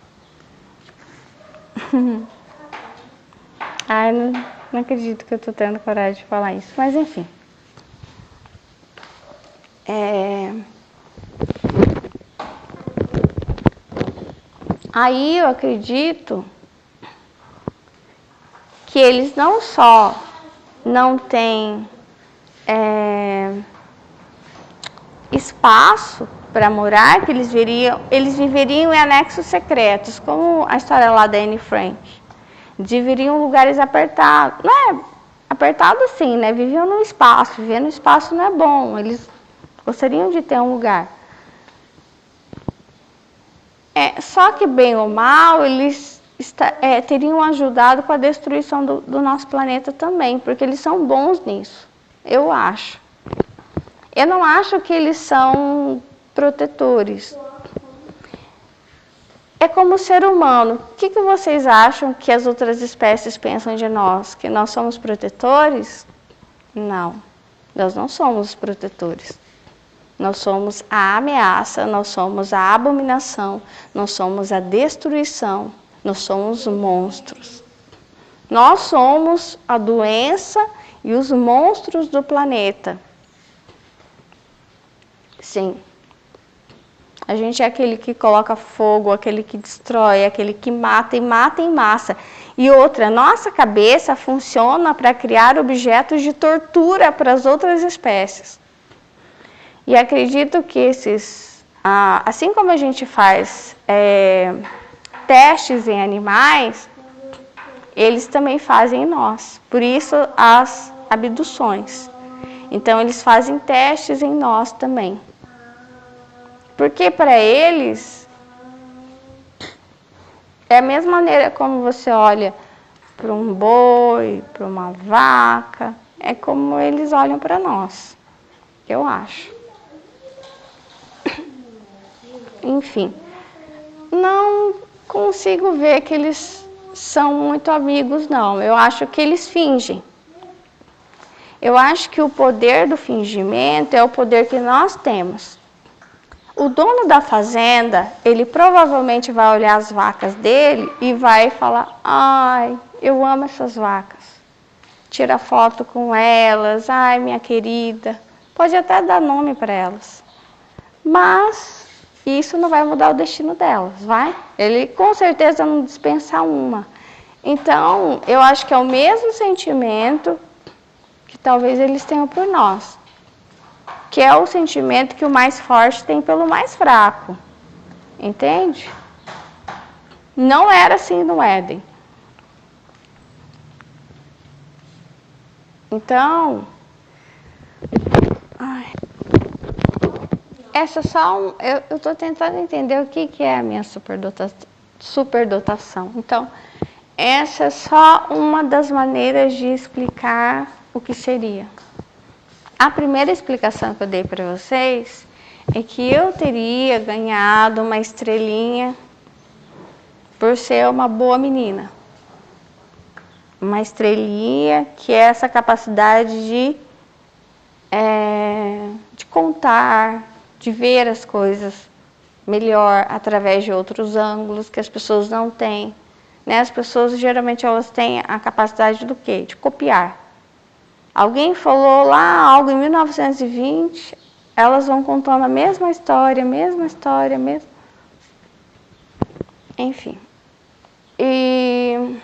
Ai, não acredito que eu estou tendo coragem de falar isso, mas enfim. Aí eu acredito que eles não só não têm espaço para morar, que eles viveriam em anexos secretos, como a história lá da Anne Frank. Viveriam em lugares apertados. Não é apertado assim, né? Viviam no espaço. Viver no espaço não é bom. Eles gostariam de ter um lugar. Só que, bem ou mal, eles teriam ajudado com a destruição do nosso planeta também, porque eles são bons nisso, eu acho. Eu não acho que eles são protetores. É como o ser humano. O que vocês acham que as outras espécies pensam de nós? Que nós somos protetores? Não, nós não somos protetores. Nós somos a ameaça, nós somos a abominação, nós somos a destruição, nós somos monstros. Nós somos a doença e os monstros do planeta. Sim. A gente é aquele que coloca fogo, aquele que destrói, aquele que mata e mata em massa. E outra, nossa cabeça funciona para criar objetos de tortura para as outras espécies. E acredito que assim como a gente faz testes em animais, eles também fazem em nós. Por isso as abduções. Então eles fazem testes em nós também. Porque para eles, é a mesma maneira como você olha para um boi, para uma vaca, é como eles olham para nós, eu acho. Enfim, não consigo ver que eles são muito amigos, não. Eu acho que eles fingem. Eu acho que o poder do fingimento é o poder que nós temos. O dono da fazenda, ele provavelmente vai olhar as vacas dele e vai falar: ai, eu amo essas vacas. Tira foto com elas, ai, minha querida. Pode até dar nome para elas. Mas isso não vai mudar o destino delas, vai? Ele com certeza não dispensa uma. Então, eu acho que é o mesmo sentimento que talvez eles tenham por nós. Que é o sentimento que o mais forte tem pelo mais fraco. Entende? Não era assim no Éden. Então, essa só eu estou tentando entender o que é a minha superdotação. Então, essa é só uma das maneiras de explicar o que seria. A primeira explicação que eu dei para vocês é que eu teria ganhado uma estrelinha por ser uma boa menina. Uma estrelinha que é essa capacidade de contar, de ver as coisas melhor através de outros ângulos que as pessoas não têm. Né? As pessoas geralmente elas têm a capacidade do quê? De copiar. Alguém falou lá algo em 1920, elas vão contando a mesma história, Enfim. E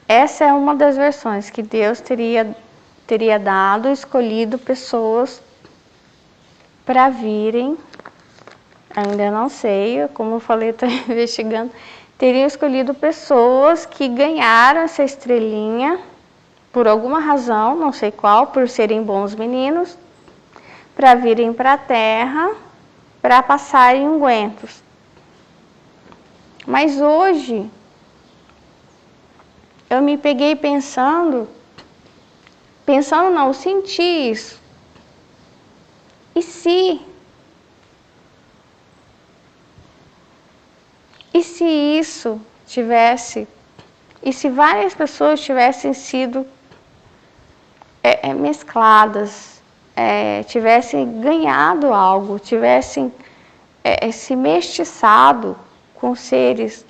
essa é uma das versões que Deus teria dado, escolhido pessoas para virem. Ainda não sei, como eu falei, estou investigando. Teriam escolhido pessoas que ganharam essa estrelinha por alguma razão, não sei qual, por serem bons meninos, para virem para a Terra, para passarem ungüentos. Mas hoje, eu me peguei pensando não, eu senti isso. E se isso tivesse, e se várias pessoas tivessem sido mescladas, tivessem ganhado algo, tivessem se mestiçado com seres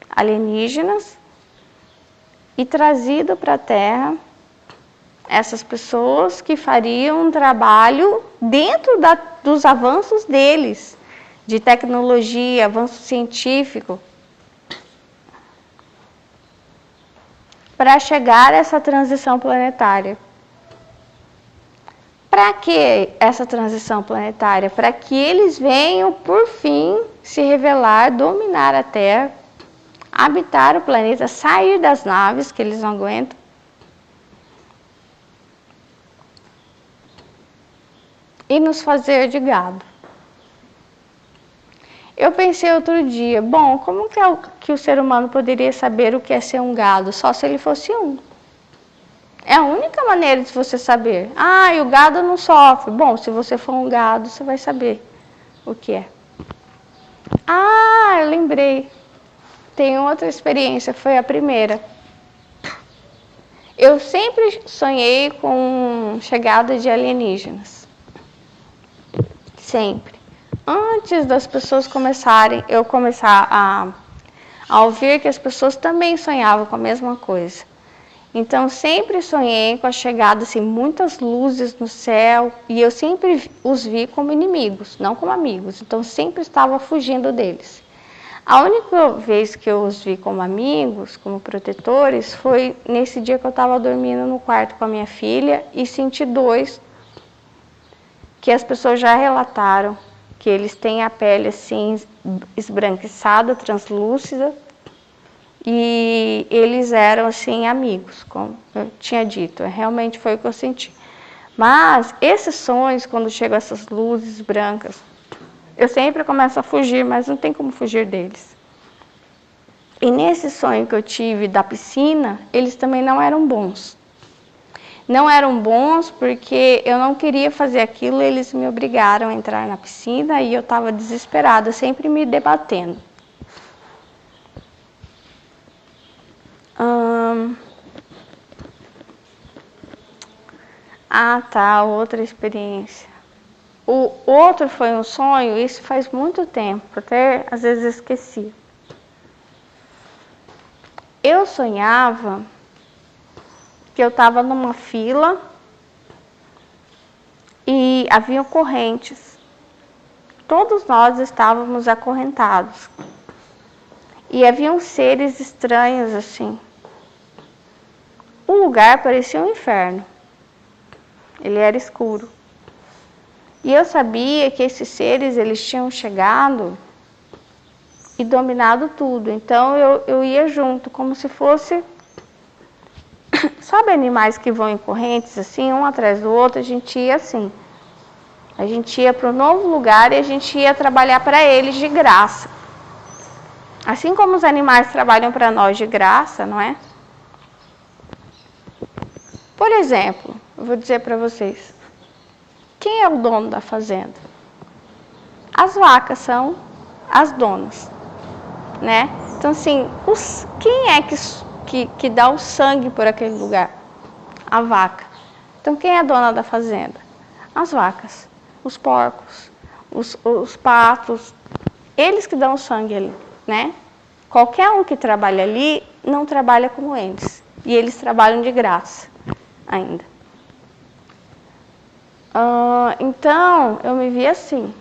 alienígenas e trazido para a Terra essas pessoas que fariam um trabalho dentro dos avanços deles, de tecnologia, avanço científico, para chegar a essa transição planetária. Para que essa transição planetária? Para que eles venham, por fim, se revelar, dominar a Terra, habitar o planeta, sair das naves que eles não aguentam, e nos fazer de gado. Eu pensei outro dia, bom, como que o ser humano poderia saber o que é ser um gado? Só se ele fosse um. É a única maneira de você saber. Ah, e o gado não sofre. Bom, se você for um gado, você vai saber o que é. Ah, eu lembrei. Tem outra experiência, foi a primeira. Eu sempre sonhei com chegada de alienígenas. Sempre. Antes das pessoas eu começar a ouvir que as pessoas também sonhavam com a mesma coisa. Então, sempre sonhei com a chegada, assim, muitas luzes no céu, e eu sempre os vi como inimigos, não como amigos. Então, sempre estava fugindo deles. A única vez que eu os vi como amigos, como protetores, foi nesse dia que eu estava dormindo no quarto com a minha filha e senti dois que as pessoas já relataram, que eles têm a pele assim esbranquiçada, translúcida, e eles eram assim amigos, como eu tinha dito, realmente foi o que eu senti. Mas esses sonhos, quando chegam essas luzes brancas, eu sempre começo a fugir, mas não tem como fugir deles. E nesse sonho que eu tive da piscina, eles também não eram bons. Não eram bons porque eu não queria fazer aquilo, eles me obrigaram a entrar na piscina e eu estava desesperada, sempre me debatendo. Tá, outra experiência. O outro foi um sonho, isso faz muito tempo, até às vezes esqueci. Eu sonhava que eu estava numa fila e haviam correntes. Todos nós estávamos acorrentados. E haviam seres estranhos assim. O lugar parecia um inferno. Ele era escuro. E eu sabia que esses seres, eles tinham chegado e dominado tudo. Então eu ia junto, como se fosse... Sabe animais que vão em correntes, assim, um atrás do outro? A gente ia assim. A gente ia para um novo lugar e a gente ia trabalhar para eles de graça. Assim como os animais trabalham para nós de graça, não é? Por exemplo, eu vou dizer para vocês. Quem é o dono da fazenda? As vacas são as donas, né? Então, assim, quem é que dá o sangue por aquele lugar? A vaca. Então, quem é a dona da fazenda? As vacas, os porcos, os patos, eles que dão o sangue ali, né? Qualquer um que trabalha ali não trabalha como eles. E eles trabalham de graça ainda. Então, eu me vi assim.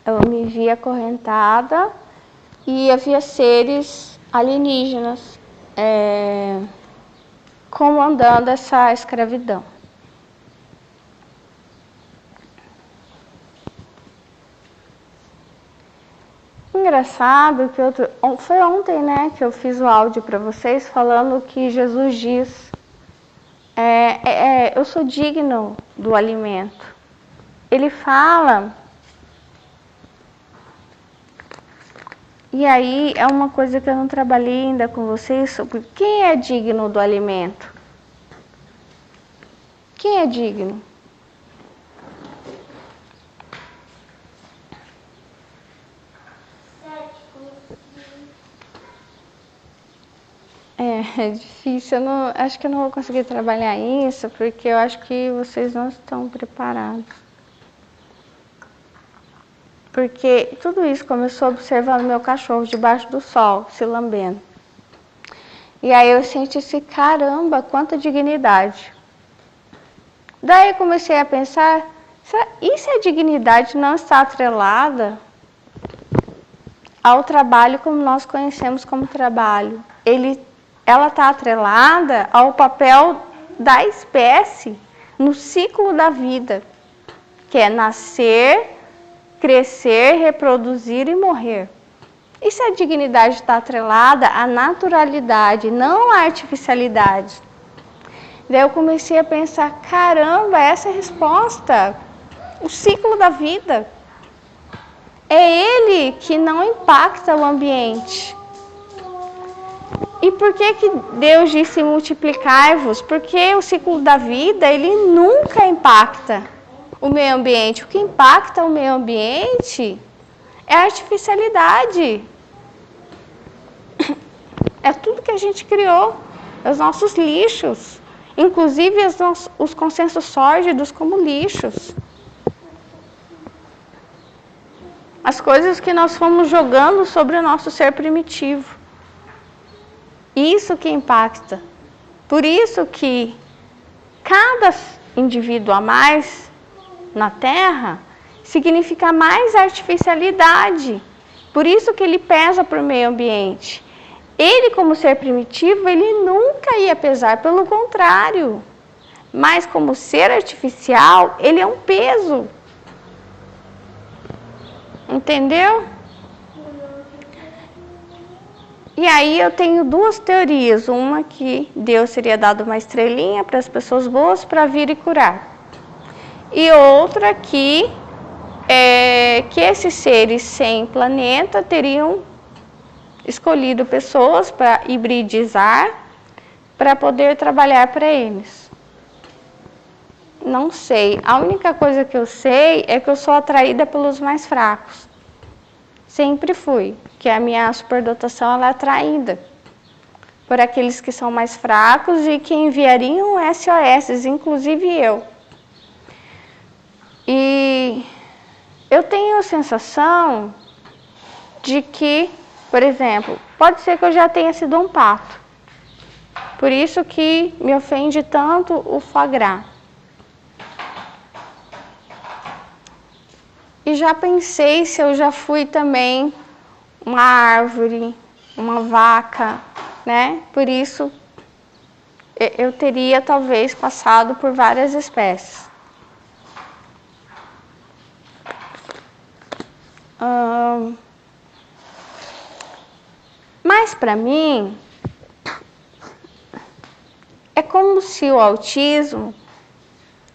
Eu me vi acorrentada e havia seres alienígenas comandando essa escravidão. Engraçado que foi ontem, né, que eu fiz o áudio para vocês falando que Jesus diz: eu sou digno do alimento. Ele fala, e aí é uma coisa que eu não trabalhei ainda com vocês sobre quem é digno do alimento. Quem é digno? É difícil, acho que eu não vou conseguir trabalhar isso, porque eu acho que vocês não estão preparados. Porque tudo isso começou observando meu cachorro debaixo do sol, se lambendo. E aí eu senti esse caramba, quanta dignidade. Daí eu comecei a pensar, e se a dignidade não está atrelada ao trabalho como nós conhecemos como trabalho? Ela está atrelada ao papel da espécie no ciclo da vida, que é nascer, crescer, reproduzir e morrer. E se a dignidade está atrelada à naturalidade, não à artificialidade? Daí eu comecei a pensar, caramba, essa é a resposta, o ciclo da vida. É ele que não impacta o ambiente. E por que Deus disse multiplicai-vos? Porque o ciclo da vida, ele nunca impacta o meio ambiente. O que impacta o meio ambiente é a artificialidade. É tudo que a gente criou, os nossos lixos, inclusive os consensos sórdidos como lixos. As coisas que nós fomos jogando sobre o nosso ser primitivo. Isso que impacta. Por isso que cada indivíduo a mais na Terra significa mais artificialidade. Por isso que ele pesa para o meio ambiente. Ele, como ser primitivo, ele nunca ia pesar, pelo contrário. Mas como ser artificial, ele é um peso. Entendeu? E aí eu tenho duas teorias. Uma que Deus teria dado uma estrelinha para as pessoas boas para vir e curar. E outra que esses seres sem planeta teriam escolhido pessoas para hibridizar, para poder trabalhar para eles. Não sei. A única coisa que eu sei é que eu sou atraída pelos mais fracos. Sempre fui. Que a minha superdotação ela é atraída por aqueles que são mais fracos e que enviariam SOS, inclusive eu. E eu tenho a sensação de que, por exemplo, pode ser que eu já tenha sido um pato. Por isso que me ofende tanto o foie gras. E já pensei se eu já fui também uma árvore, uma vaca, né? Por isso eu teria talvez passado por várias espécies. Mas para mim é como se o autismo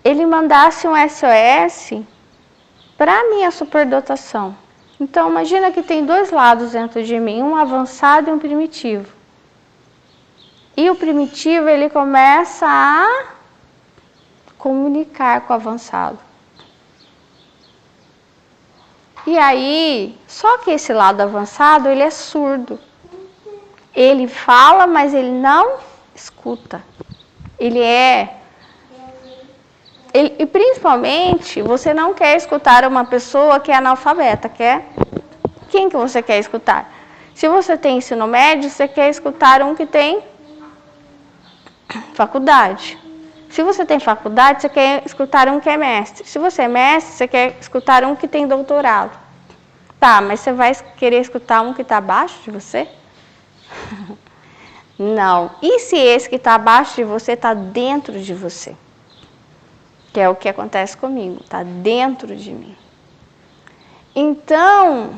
ele mandasse um SOS para a minha superdotação. Então, imagina que tem dois lados dentro de mim, um avançado e um primitivo. E o primitivo, ele começa a comunicar com o avançado. E aí, só que esse lado avançado, ele é surdo. Ele fala, mas ele não escuta. E principalmente, você não quer escutar uma pessoa que é analfabeta, quer? Quem que você quer escutar? Se você tem ensino médio, você quer escutar um que tem faculdade. Se você tem faculdade, você quer escutar um que é mestre. Se você é mestre, você quer escutar um que tem doutorado. Tá, mas você vai querer escutar um que está abaixo de você? Não. E se esse que está abaixo de você está dentro de você? Que é o que acontece comigo, está dentro de mim. Então,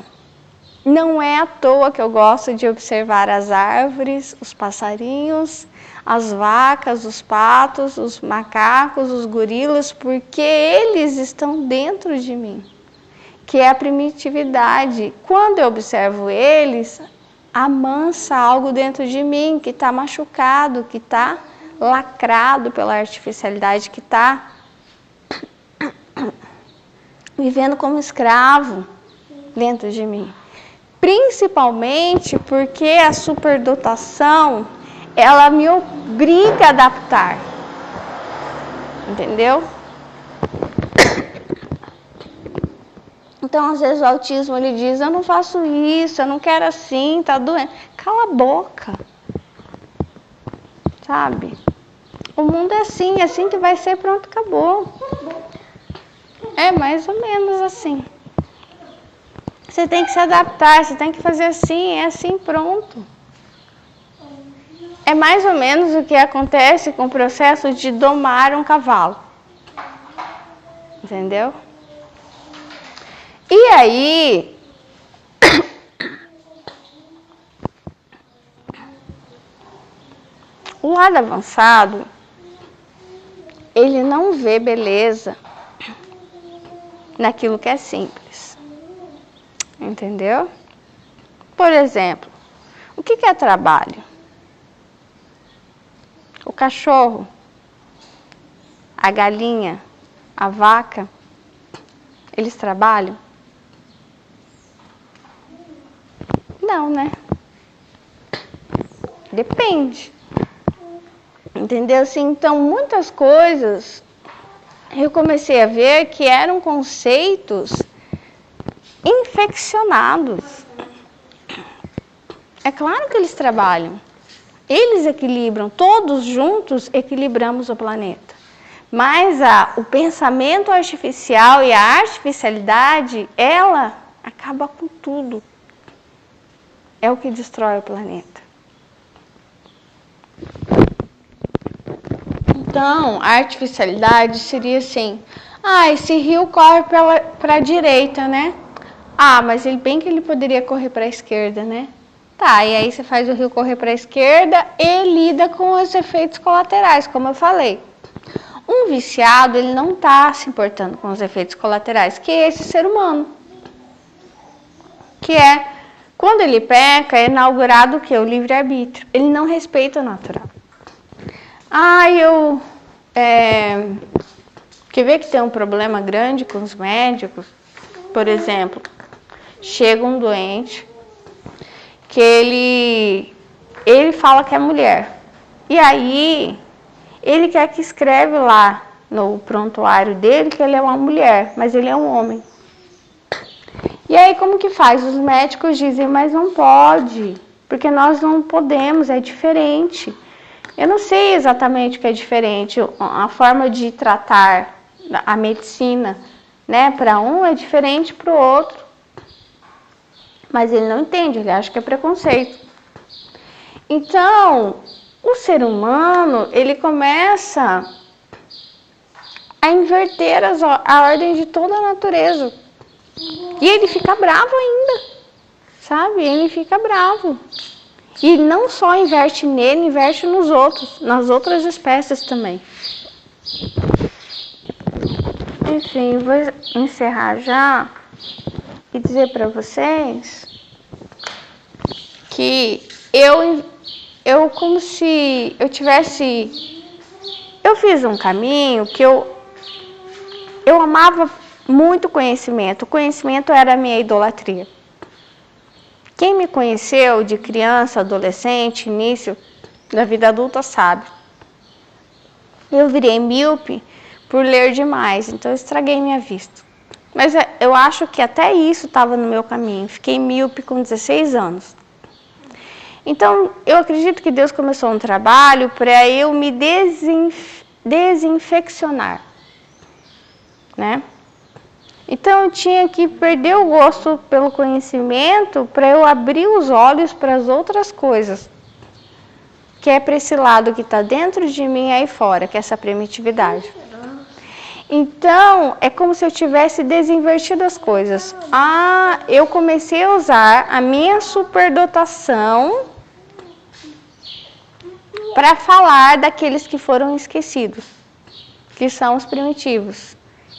não é à toa que eu gosto de observar as árvores, os passarinhos, as vacas, os patos, os macacos, os gorilas, porque eles estão dentro de mim, que é a primitividade. Quando eu observo eles, amansa algo dentro de mim que está machucado, que está lacrado pela artificialidade, que está vivendo como escravo dentro de mim. Principalmente porque a superdotação, ela me obriga a adaptar. Entendeu? Então, às vezes o autismo, ele diz, eu não faço isso, eu não quero assim, tá doendo. Cala a boca. Sabe? O mundo é assim que vai ser, pronto, acabou. É mais ou menos assim. Você tem que se adaptar, você tem que fazer assim, é assim, pronto. É mais ou menos o que acontece com o processo de domar um cavalo. Entendeu? E aí, o lado avançado, ele não vê beleza naquilo que é simples. Entendeu? Por exemplo, o que é trabalho? O cachorro, a galinha, a vaca, eles trabalham? Não, né? Depende. Entendeu? Assim, então, muitas coisas eu comecei a ver que eram conceitos infeccionados. É claro que eles trabalham. Eles equilibram, todos juntos equilibramos o planeta. Mas o pensamento artificial e a artificialidade, ela acaba com tudo. É o que destrói o planeta. Então, a artificialidade seria assim, esse rio corre para a direita, né? Mas bem que ele poderia correr para a esquerda, né? Tá, e aí você faz o rio correr para a esquerda e lida com os efeitos colaterais, como eu falei. Um viciado, ele não está se importando com os efeitos colaterais, que é esse ser humano. Que é, quando ele peca, é inaugurado o quê? O livre-arbítrio. Ele não respeita o natural. Quer ver que tem um problema grande com os médicos? Por exemplo, chega um doente que ele fala que é mulher. E aí, ele quer que escreve lá no prontuário dele que ele é uma mulher, mas ele é um homem. E aí, como que faz? Os médicos dizem, mas não pode, porque nós não podemos, é diferente. Eu não sei exatamente o que é diferente, a forma de tratar a medicina, né? Para um é diferente para o outro. Mas ele não entende, ele acha que é preconceito. Então, o ser humano, ele começa a inverter a ordem de toda a natureza. E ele fica bravo ainda, sabe? Ele fica bravo. E não só inverte nele, inverte nos outros, nas outras espécies também. Enfim, vou encerrar já e dizer para vocês que eu como se eu tivesse... Eu fiz um caminho que eu amava muito conhecimento. O conhecimento era a minha idolatria. Quem me conheceu de criança, adolescente, início da vida adulta sabe. Eu virei míope por ler demais, então eu estraguei minha vista. Mas eu acho que até isso estava no meu caminho. Fiquei míope com 16 anos. Então, eu acredito que Deus começou um trabalho para eu me desinfeccionar, né? Então, eu tinha que perder o gosto pelo conhecimento para eu abrir os olhos para as outras coisas, que é para esse lado que está dentro de mim e aí fora, que é essa primitividade. Então, é como se eu tivesse desinvertido as coisas. Eu comecei a usar a minha superdotação para falar daqueles que foram esquecidos, que são os primitivos,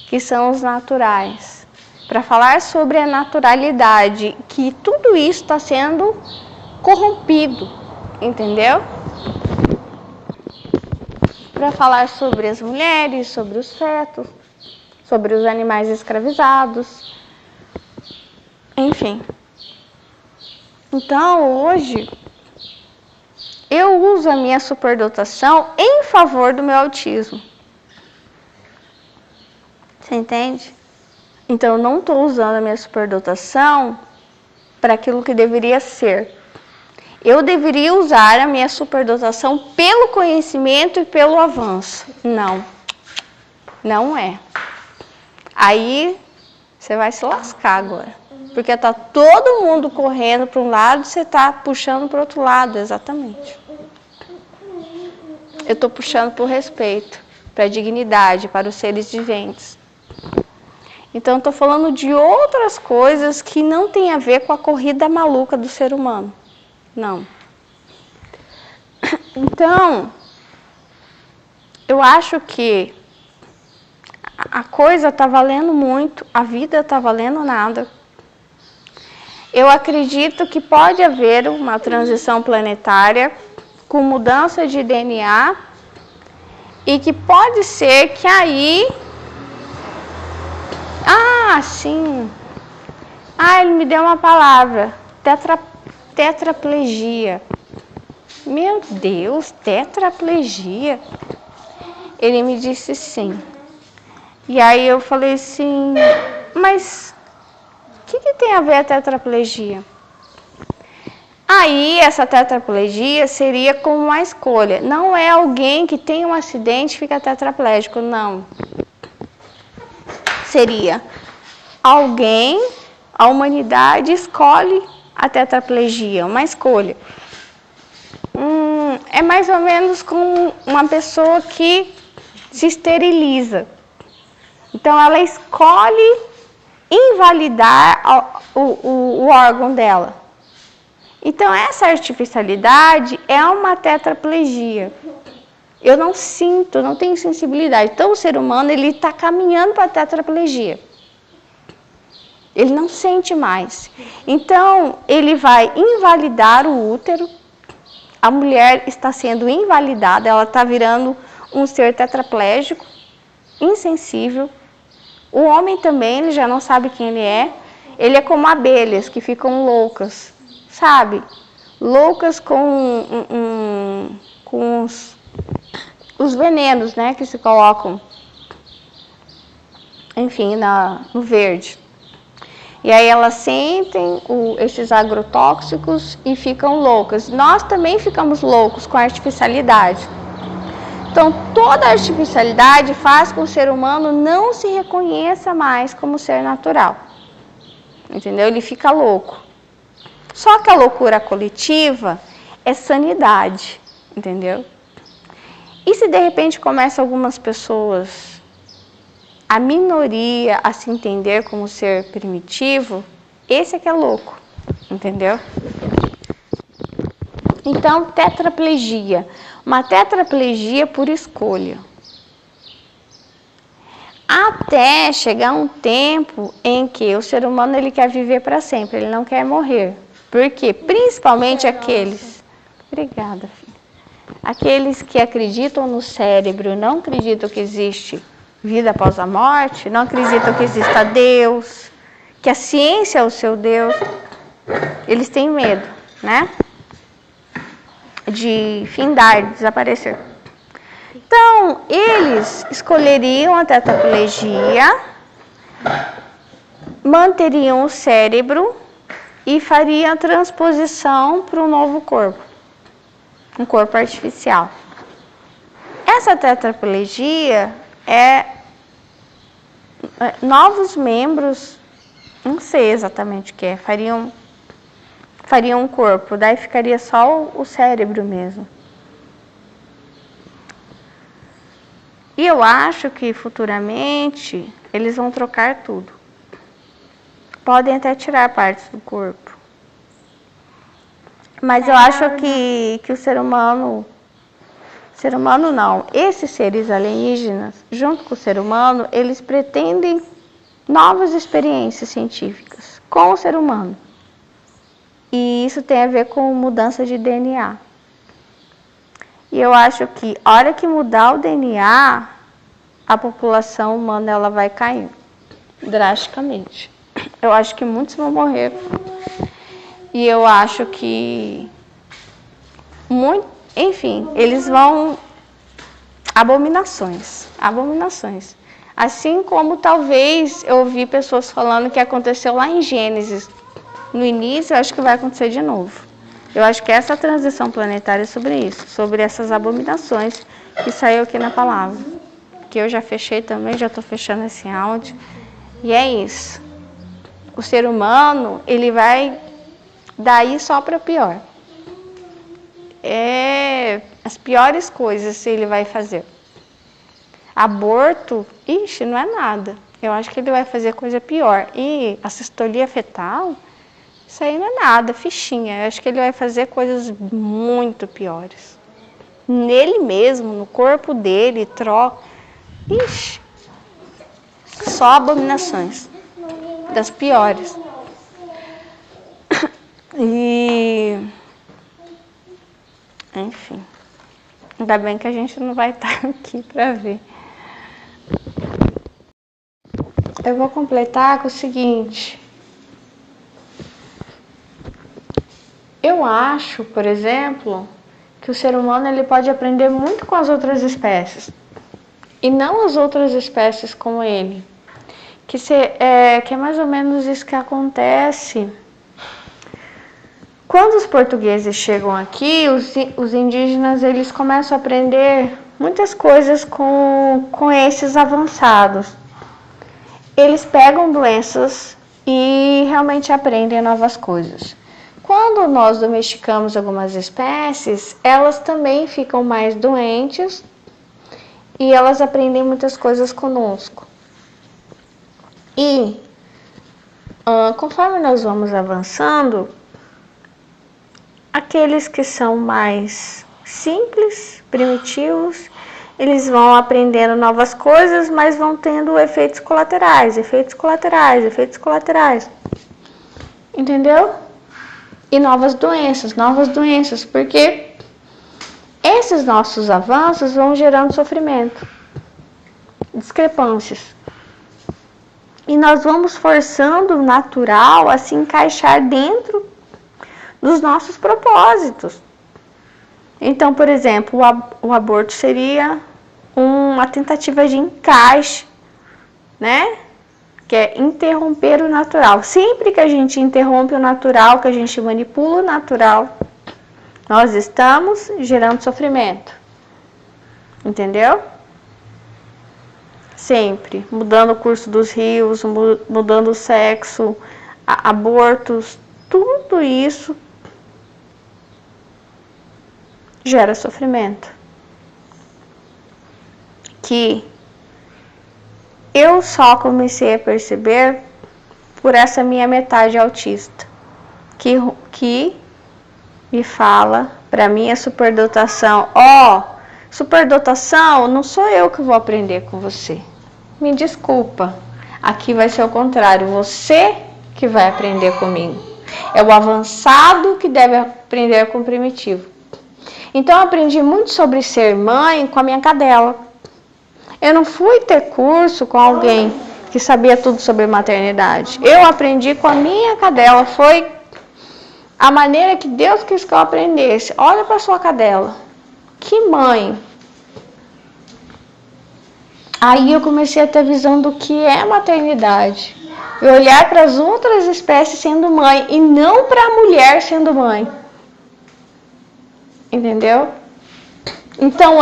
que são os naturais. Para falar sobre a naturalidade, que tudo isso está sendo corrompido, entendeu? Para falar sobre as mulheres, sobre os fetos, sobre os animais escravizados, enfim. Então, hoje, eu uso a minha superdotação em favor do meu autismo. Você entende? Então, eu não estou usando a minha superdotação para aquilo que deveria ser. Eu deveria usar a minha superdotação pelo conhecimento e pelo avanço. Não. Não é. Aí, você vai se lascar agora. Porque está todo mundo correndo para um lado e você está puxando para o outro lado, exatamente. Eu estou puxando para o respeito, para a dignidade, para os seres viventes. Então, estou falando de outras coisas que não tem a ver com a corrida maluca do ser humano. Não. Então, eu acho que a coisa está valendo muito, a vida está valendo nada. Eu acredito que pode haver uma transição planetária com mudança de DNA e que pode ser que aí... Ah, sim. Ah, ele me deu uma palavra. Tetraplegia. Meu Deus, tetraplegia. Ele me disse sim. E aí eu falei assim, mas o que tem a ver a tetraplegia? Aí essa tetraplegia seria como uma escolha. Não é alguém que tem um acidente e fica tetraplégico, não. Seria alguém, a humanidade escolhe a tetraplegia, uma escolha. É mais ou menos como uma pessoa que se esteriliza. Então, ela escolhe invalidar o órgão dela. Então, essa artificialidade é uma tetraplegia. Eu não sinto, não tenho sensibilidade. Então, o ser humano ele está caminhando para a tetraplegia. Ele não sente mais. Então, ele vai invalidar o útero. A mulher está sendo invalidada, ela está virando um ser tetraplégico, insensível. O homem também, ele já não sabe quem ele é. Ele é como abelhas que ficam loucas, sabe? Loucas com os venenos, né, que se colocam, enfim, no verde. E aí elas sentem esses agrotóxicos e ficam loucas. Nós também ficamos loucos com a artificialidade. Então, toda a artificialidade faz com que o ser humano não se reconheça mais como ser natural. Entendeu? Ele fica louco. Só que a loucura coletiva é sanidade. Entendeu? E se de repente começa algumas pessoas, a minoria, a se entender como ser primitivo, esse é que é louco. Entendeu? Então, tetraplegia. Uma tetraplegia por escolha. Até chegar um tempo em que o ser humano ele quer viver para sempre, ele não quer morrer. Por quê? Principalmente aqueles... Obrigada, filha. Aqueles que acreditam no cérebro, não acreditam que existe vida após a morte, não acreditam que exista Deus, que a ciência é o seu Deus. Eles têm medo, né? De findar, de desaparecer. Então, eles escolheriam a tetraplegia, manteriam o cérebro e fariam a transposição para um novo corpo, um corpo artificial. Essa tetraplegia é novos membros, não sei exatamente o que é, fariam um corpo, daí ficaria só o cérebro mesmo. E eu acho que futuramente eles vão trocar tudo. Podem até tirar partes do corpo. Mas eu acho que o ser humano não, esses seres alienígenas, junto com o ser humano, eles pretendem novas experiências científicas com o ser humano. E isso tem a ver com mudança de DNA. E eu acho que, a hora que mudar o DNA, a população humana ela vai cair drasticamente. Eu acho que muitos vão morrer. E eu acho que Enfim, eles vão... Abominações. Assim como talvez eu ouvi pessoas falando que aconteceu lá em Gênesis. No início, eu acho que vai acontecer de novo. Eu acho que essa transição planetária é sobre isso, sobre essas abominações que saiu aqui na palavra. Que eu já fechei também, já estou fechando esse áudio. E é isso. O ser humano, ele vai daí só para pior. As piores coisas ele vai fazer. Aborto, ixi, não é nada. Eu acho que ele vai fazer coisa pior. E a cistolia fetal, isso aí não é nada, fichinha. Eu acho que ele vai fazer coisas muito piores. Nele mesmo, no corpo dele, troca. Ixi, só abominações. Das piores. E... enfim. Ainda bem que a gente não vai estar aqui para ver. Eu vou completar com o seguinte. Eu acho, por exemplo, que o ser humano ele pode aprender muito com as outras espécies. E não as outras espécies com ele. Que é mais ou menos isso que acontece. Quando os portugueses chegam aqui, os indígenas eles começam a aprender muitas coisas com esses avançados. Eles pegam doenças e realmente aprendem novas coisas. Quando nós domesticamos algumas espécies, elas também ficam mais doentes e elas aprendem muitas coisas conosco. E conforme nós vamos avançando, aqueles que são mais simples, primitivos, eles vão aprendendo novas coisas, mas vão tendo efeitos colaterais. Entendeu? E novas doenças, porque esses nossos avanços vão gerando sofrimento, discrepâncias. E nós vamos forçando o natural a se encaixar dentro dos nossos propósitos. Então, por exemplo, o aborto seria uma tentativa de encaixe, né? Que é interromper o natural. Sempre que a gente interrompe o natural, que a gente manipula o natural, nós estamos gerando sofrimento. Entendeu? Sempre. Mudando o curso dos rios, mudando o sexo, abortos, tudo isso gera sofrimento. Que eu só comecei a perceber por essa minha metade autista, que me fala para mim a superdotação. Superdotação, não sou eu que vou aprender com você. Me desculpa, aqui vai ser o contrário, você que vai aprender comigo. É o avançado que deve aprender com o primitivo. Então eu aprendi muito sobre ser mãe com a minha cadela. Eu não fui ter curso com alguém que sabia tudo sobre maternidade. Eu aprendi com a minha cadela. Foi a maneira que Deus quis que eu aprendesse. Olha para sua cadela. Que mãe. Aí eu comecei a ter visão do que é maternidade. E olhar para as outras espécies sendo mãe e não para a mulher sendo mãe. Entendeu? Então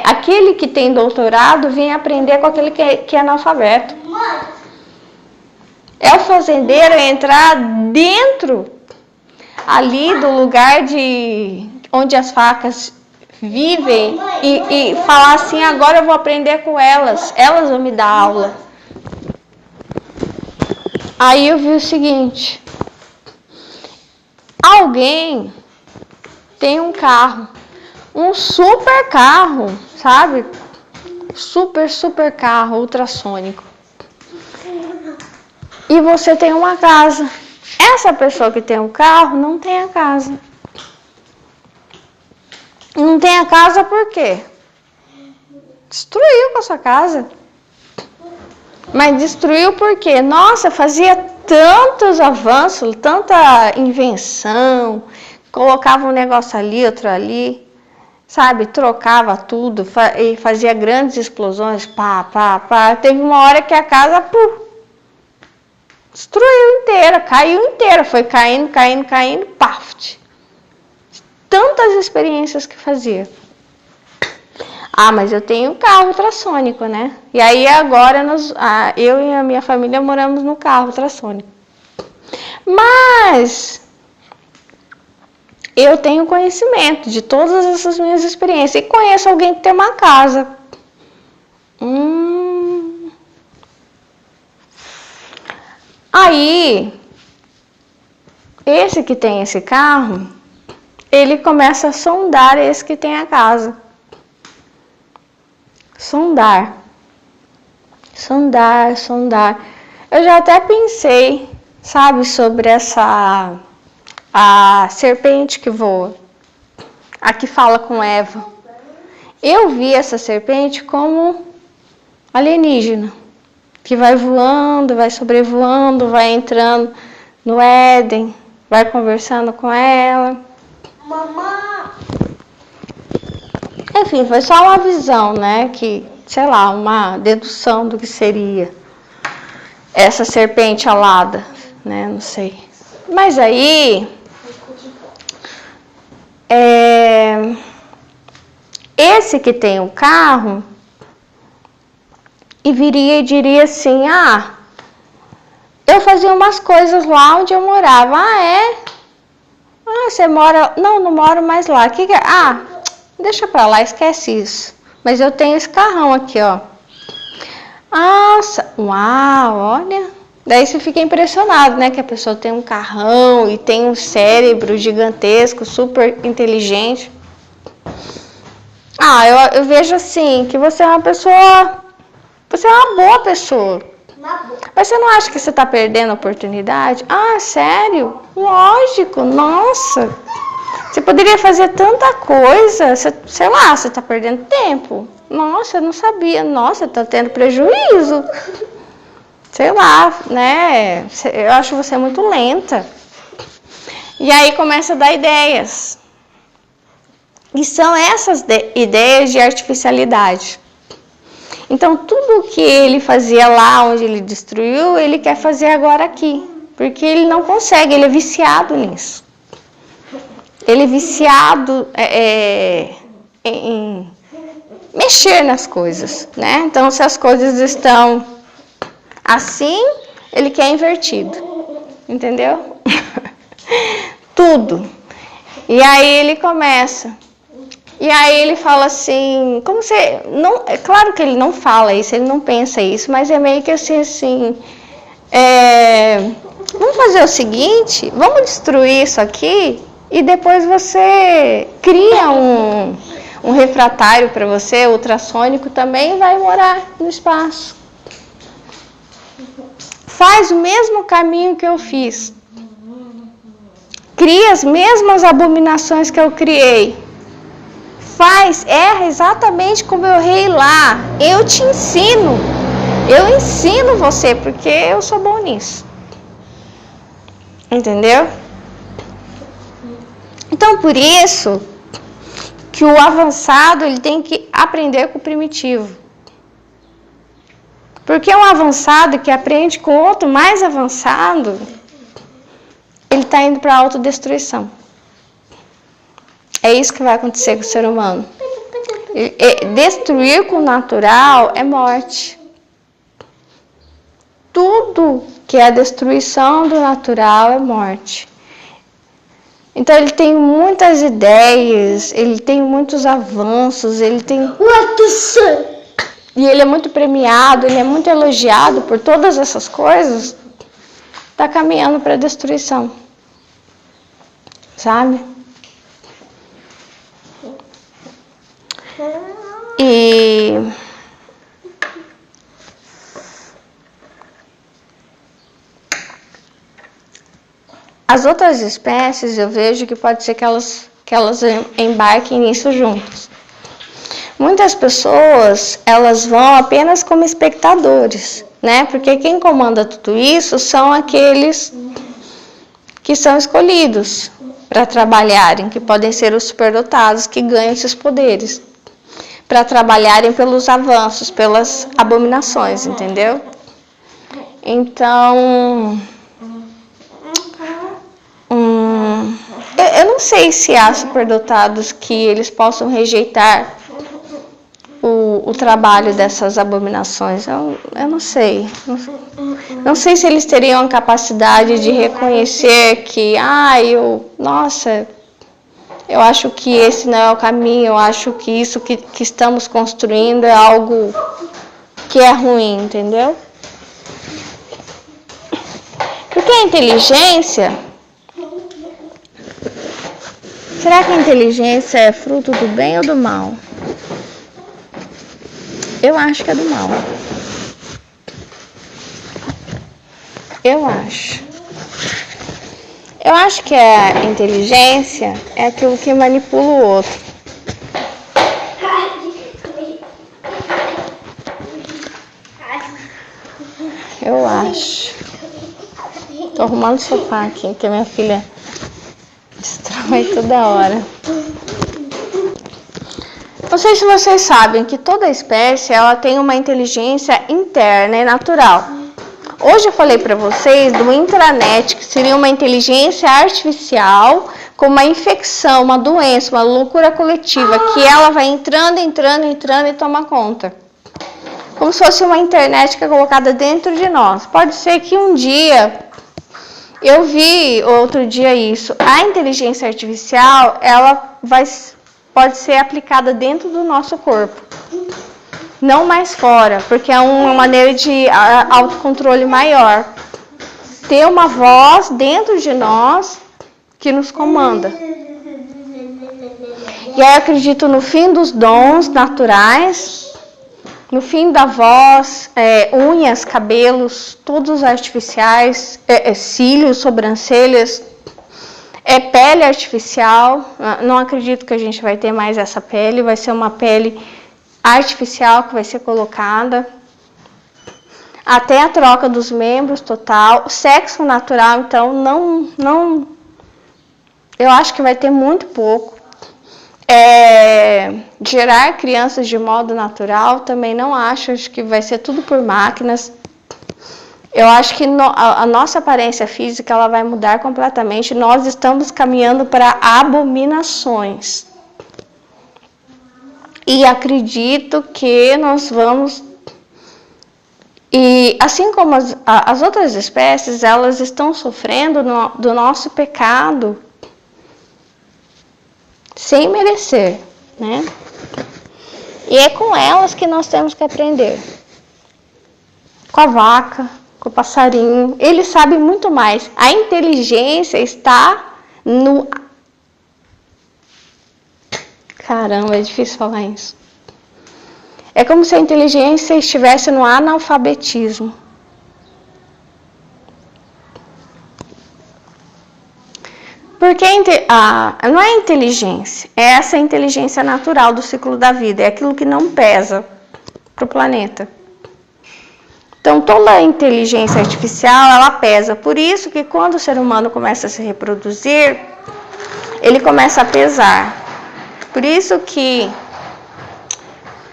aquele que tem doutorado vem aprender com aquele que é analfabeto. É o fazendeiro entrar dentro ali do lugar onde as facas vivem e falar assim, agora eu vou aprender com elas vão me dar aula. Aí eu vi o seguinte, alguém tem um carro, um super carro, sabe? Super carro ultrassônico. E você tem uma casa. Essa pessoa que tem um carro não tem a casa. Não tem a casa por quê? Destruiu com a sua casa. Mas destruiu por quê? Nossa, fazia tantos avanços, tanta invenção, colocava um negócio ali, outro ali. sabe, trocava tudo e fazia grandes explosões, pá, pá, pá. Teve uma hora que a casa, destruiu inteira, caiu inteira, foi caindo, caindo, caindo, paf. Tantas experiências que fazia. Ah, mas eu tenho um carro ultrassônico, né? E aí agora eu e a minha família moramos no carro ultrassônico. Mas eu tenho conhecimento de todas essas minhas experiências e conheço alguém que tem uma casa. Aí, esse que tem esse carro, ele começa a sondar esse que tem a casa. Sondar. Eu já até pensei, sabe, sobre a serpente que voa, a que fala com Eva. Eu vi essa serpente como alienígena, que vai voando, vai sobrevoando, vai entrando no Éden, vai conversando com ela. Mamãe! Enfim, foi só uma visão, né, que, sei lá, uma dedução do que seria essa serpente alada, né, não sei. Mas aí, esse que tem o carro, e viria e diria assim, eu fazia umas coisas lá onde eu morava. Você mora... Não moro mais lá. Deixa pra lá, esquece isso. Mas eu tenho esse carrão aqui, ó. Nossa, uau, olha. Daí você fica impressionado, né? Que a pessoa tem um carrão e tem um cérebro gigantesco, super inteligente. Eu vejo assim, que você é uma pessoa... Você é uma boa pessoa. Mas você não acha que você está perdendo a oportunidade? Sério? Lógico, nossa. Você poderia fazer tanta coisa, sei lá, você está perdendo tempo. Nossa, eu não sabia. Nossa, está tendo prejuízo. Sei lá, né? Eu acho você muito lenta. E aí começa a dar ideias. E são essas ideias de artificialidade. Então, tudo que ele fazia lá onde ele destruiu, ele quer fazer agora aqui. Porque ele não consegue, ele é viciado nisso. Ele é viciado em mexer nas coisas, né? Então, se as coisas estão assim, ele quer invertido. Entendeu? Tudo. E aí ele começa... E aí ele fala assim, como você... Não, é claro que ele não fala isso, ele não pensa isso, mas é meio que assim, vamos fazer o seguinte, vamos destruir isso aqui e depois você cria um refratário para você, ultrassônico também, e vai morar no espaço. Faz o mesmo caminho que eu fiz. Cria as mesmas abominações que eu criei. Erra exatamente como eu errei lá. Eu te ensino. Eu ensino você, porque eu sou bom nisso. Entendeu? Então, por isso que o avançado ele tem que aprender com o primitivo. Porque um avançado que aprende com outro mais avançado, ele está indo para a autodestruição. É isso que vai acontecer com o ser humano. Destruir com o natural é morte. Tudo que é a destruição do natural é morte. Então ele tem muitas ideias, ele tem muitos avanços, ele tem... E ele é muito premiado, ele é muito elogiado por todas essas coisas. Está caminhando para a destruição. Sabe? E as outras espécies eu vejo que pode ser que elas embarquem nisso juntas. Muitas pessoas, elas vão apenas como espectadores, né? Porque quem comanda tudo isso são aqueles que são escolhidos. para trabalharem, que podem ser os superdotados que ganham esses poderes, para trabalharem pelos avanços, pelas abominações, entendeu? Então, eu não sei se há superdotados que eles possam rejeitar o trabalho dessas abominações. Eu não sei. Não sei se eles teriam a capacidade de reconhecer que, eu acho que esse não é o caminho, eu acho que isso que estamos construindo é algo que é ruim, entendeu? Porque a inteligência... Será que a inteligência é fruto do bem ou do mal? Eu acho que é do mal. Eu acho que a inteligência é aquilo que manipula o outro. Eu acho. Tô arrumando o sofá aqui, que a minha filha destrói toda hora. Não sei se vocês sabem que toda espécie ela tem uma inteligência interna e natural. Hoje eu falei para vocês do intranet, que seria uma inteligência artificial com uma infecção, uma doença, uma loucura coletiva, que ela vai entrando e toma conta. Como se fosse uma internet que é colocada dentro de nós. Pode ser que um dia, eu vi outro dia isso, a inteligência artificial, pode ser aplicada dentro do nosso corpo. Não mais fora, porque é uma maneira de autocontrole maior. Ter uma voz dentro de nós que nos comanda. E aí eu acredito no fim dos dons naturais, no fim da voz, unhas, cabelos, todos artificiais, cílios, sobrancelhas, pele artificial. Não acredito que a gente vai ter mais essa pele, vai ser uma pele artificial que vai ser colocada, até a troca dos membros total. O sexo natural, então, não, eu acho que vai ter muito pouco. Gerar crianças de modo natural, também não acho que vai ser tudo por máquinas. Eu acho que a nossa aparência física ela vai mudar completamente. Nós estamos caminhando para abominações. E acredito que nós vamos... E assim como as outras espécies, elas estão sofrendo do nosso pecado sem merecer, né? E é com elas que nós temos que aprender. Com a vaca, com o passarinho. Ele sabe muito mais. A inteligência está no... Caramba, é difícil falar isso. É como se a inteligência estivesse no analfabetismo. Porque não é inteligência, é essa inteligência natural do ciclo da vida, é aquilo que não pesa para o planeta. Então, toda a inteligência artificial, ela pesa. Por isso que quando o ser humano começa a se reproduzir, ele começa a pesar. Por isso que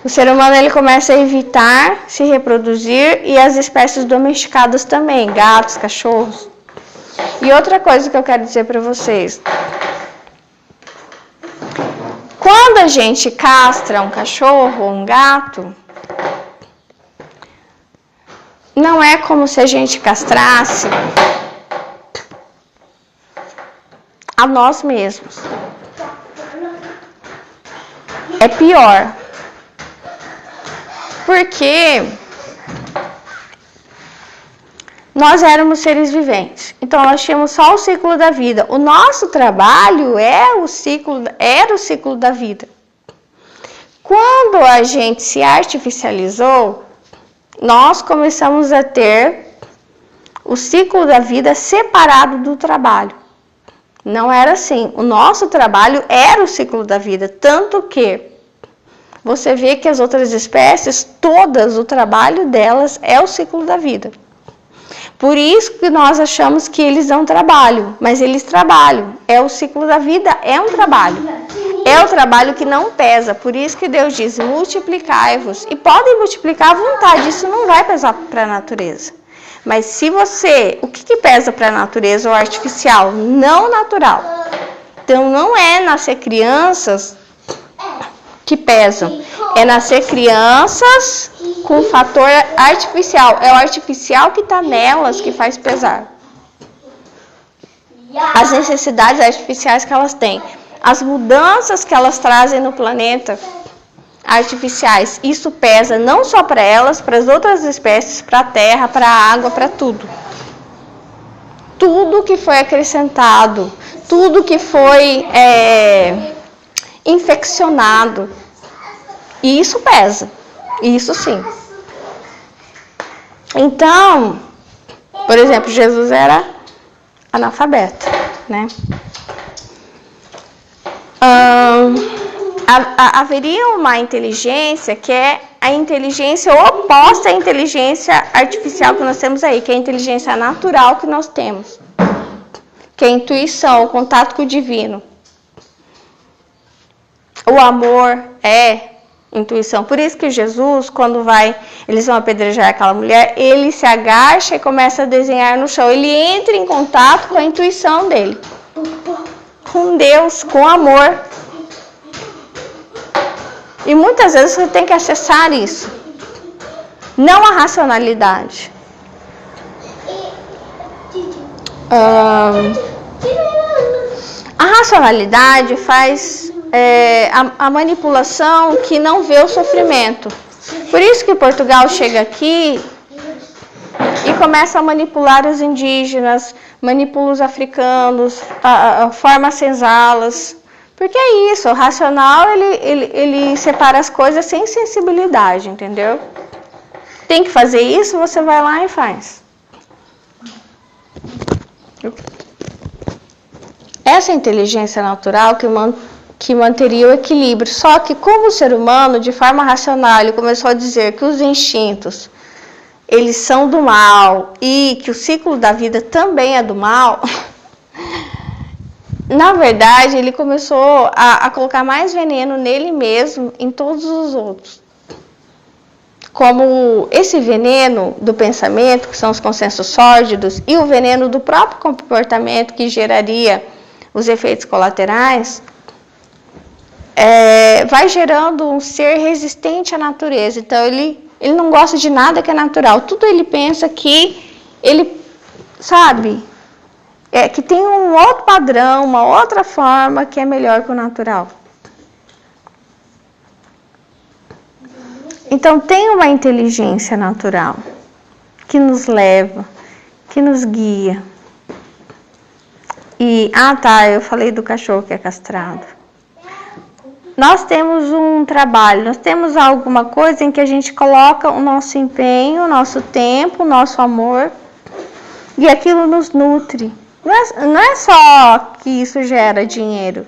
o ser humano ele começa a evitar se reproduzir e as espécies domesticadas também, gatos, cachorros. E outra coisa que eu quero dizer para vocês. Quando a gente castra um cachorro ou um gato, não é como se a gente castrasse a nós mesmos. É pior. Porque nós éramos seres viventes. Então nós tínhamos só o ciclo da vida. O nosso trabalho era o ciclo da vida. Quando a gente se artificializou, nós começamos a ter o ciclo da vida separado do trabalho. Não era assim. O nosso trabalho era o ciclo da vida, tanto que você vê que as outras espécies, todas, o trabalho delas é o ciclo da vida. Por isso que nós achamos que eles não trabalham, mas eles trabalham. É o ciclo da vida, é um trabalho. É o trabalho que não pesa. Por isso que Deus diz, multiplicai-vos. E podem multiplicar à vontade, isso não vai pesar para a natureza. Mas se você, o que pesa para a natureza? O artificial, não natural. Então não é nascer crianças que pesam. É nascer crianças com fator artificial. É o artificial que está nelas que faz pesar. As necessidades artificiais que elas têm. As mudanças que elas trazem no planeta artificiais. Isso pesa não só para elas, para as outras espécies, para a terra, para a água, para tudo. Tudo que foi acrescentado, tudo que foi infeccionado. E isso pesa. Isso sim. Então, por exemplo, Jesus era analfabeto, né? Haveria uma inteligência que é a inteligência oposta à inteligência artificial que nós temos aí, que é a inteligência natural que nós temos, que é a intuição, o contato com o divino. O amor é intuição. Por isso que Jesus, quando eles vão apedrejar aquela mulher, ele se agacha e começa a desenhar no chão. Ele entra em contato com a intuição dele, com Deus, com amor. E muitas vezes você tem que acessar isso, não a racionalidade. A racionalidade faz a manipulação que não vê o sofrimento. Por isso que Portugal chega aqui e começa a manipular os indígenas, manipula os africanos, forma senzalas. Porque é isso, o racional ele separa as coisas sem sensibilidade, entendeu? Tem que fazer isso, você vai lá e faz. Essa inteligência natural que manteria o equilíbrio. Só que como o ser humano, de forma racional, ele começou a dizer que os instintos, eles são do mal e que o ciclo da vida também é do mal, na verdade, ele começou a colocar mais veneno nele mesmo, em todos os outros. Como esse veneno do pensamento, que são os consensos sórdidos, e o veneno do próprio comportamento, que geraria os efeitos colaterais, vai gerando um ser resistente à natureza. Então, ele não gosta de nada que é natural. Tudo ele pensa que ele, sabe, que tem um outro padrão, uma outra forma que é melhor que o natural. Então, tem uma inteligência natural que nos leva, que nos guia. E, eu falei do cachorro que é castrado. Nós temos um trabalho, nós temos alguma coisa em que a gente coloca o nosso empenho, o nosso tempo, o nosso amor, e aquilo nos nutre. Não é só que isso gera dinheiro.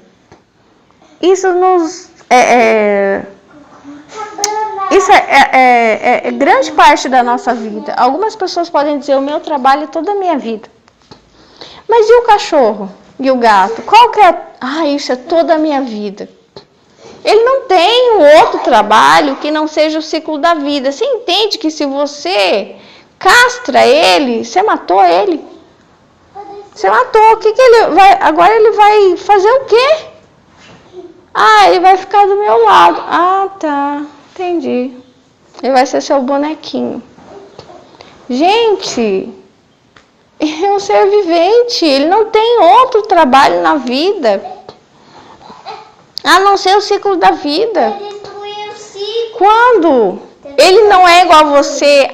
Isso nos... Isso é grande parte da nossa vida. Algumas pessoas podem dizer, o meu trabalho é toda a minha vida. Mas e o cachorro? E o gato? Qual que é? Isso é toda a minha vida. Ele não tem um outro trabalho que não seja o ciclo da vida. Você entende que se você castra ele, você matou ele? Você matou. O que ele vai? Agora ele vai fazer o quê? Ele vai ficar do meu lado. Tá. Entendi. Ele vai ser seu bonequinho. Gente, ele é um ser vivente. Ele não tem outro trabalho na vida a não ser o ciclo da vida. Quando ele não é igual a você,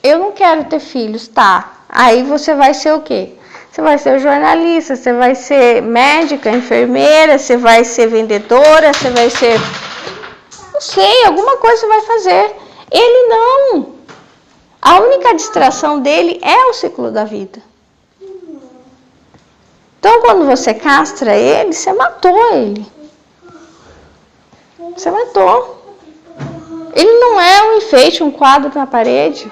eu não quero ter filhos, tá? Aí você vai ser o quê? Você vai ser jornalista, você vai ser médica, enfermeira, você vai ser vendedora, você vai ser... Não sei, alguma coisa você vai fazer. Ele não. A única distração dele é o ciclo da vida. Então, quando você castra ele, você matou ele. Você matou. Ele não é um enfeite, um quadro na parede.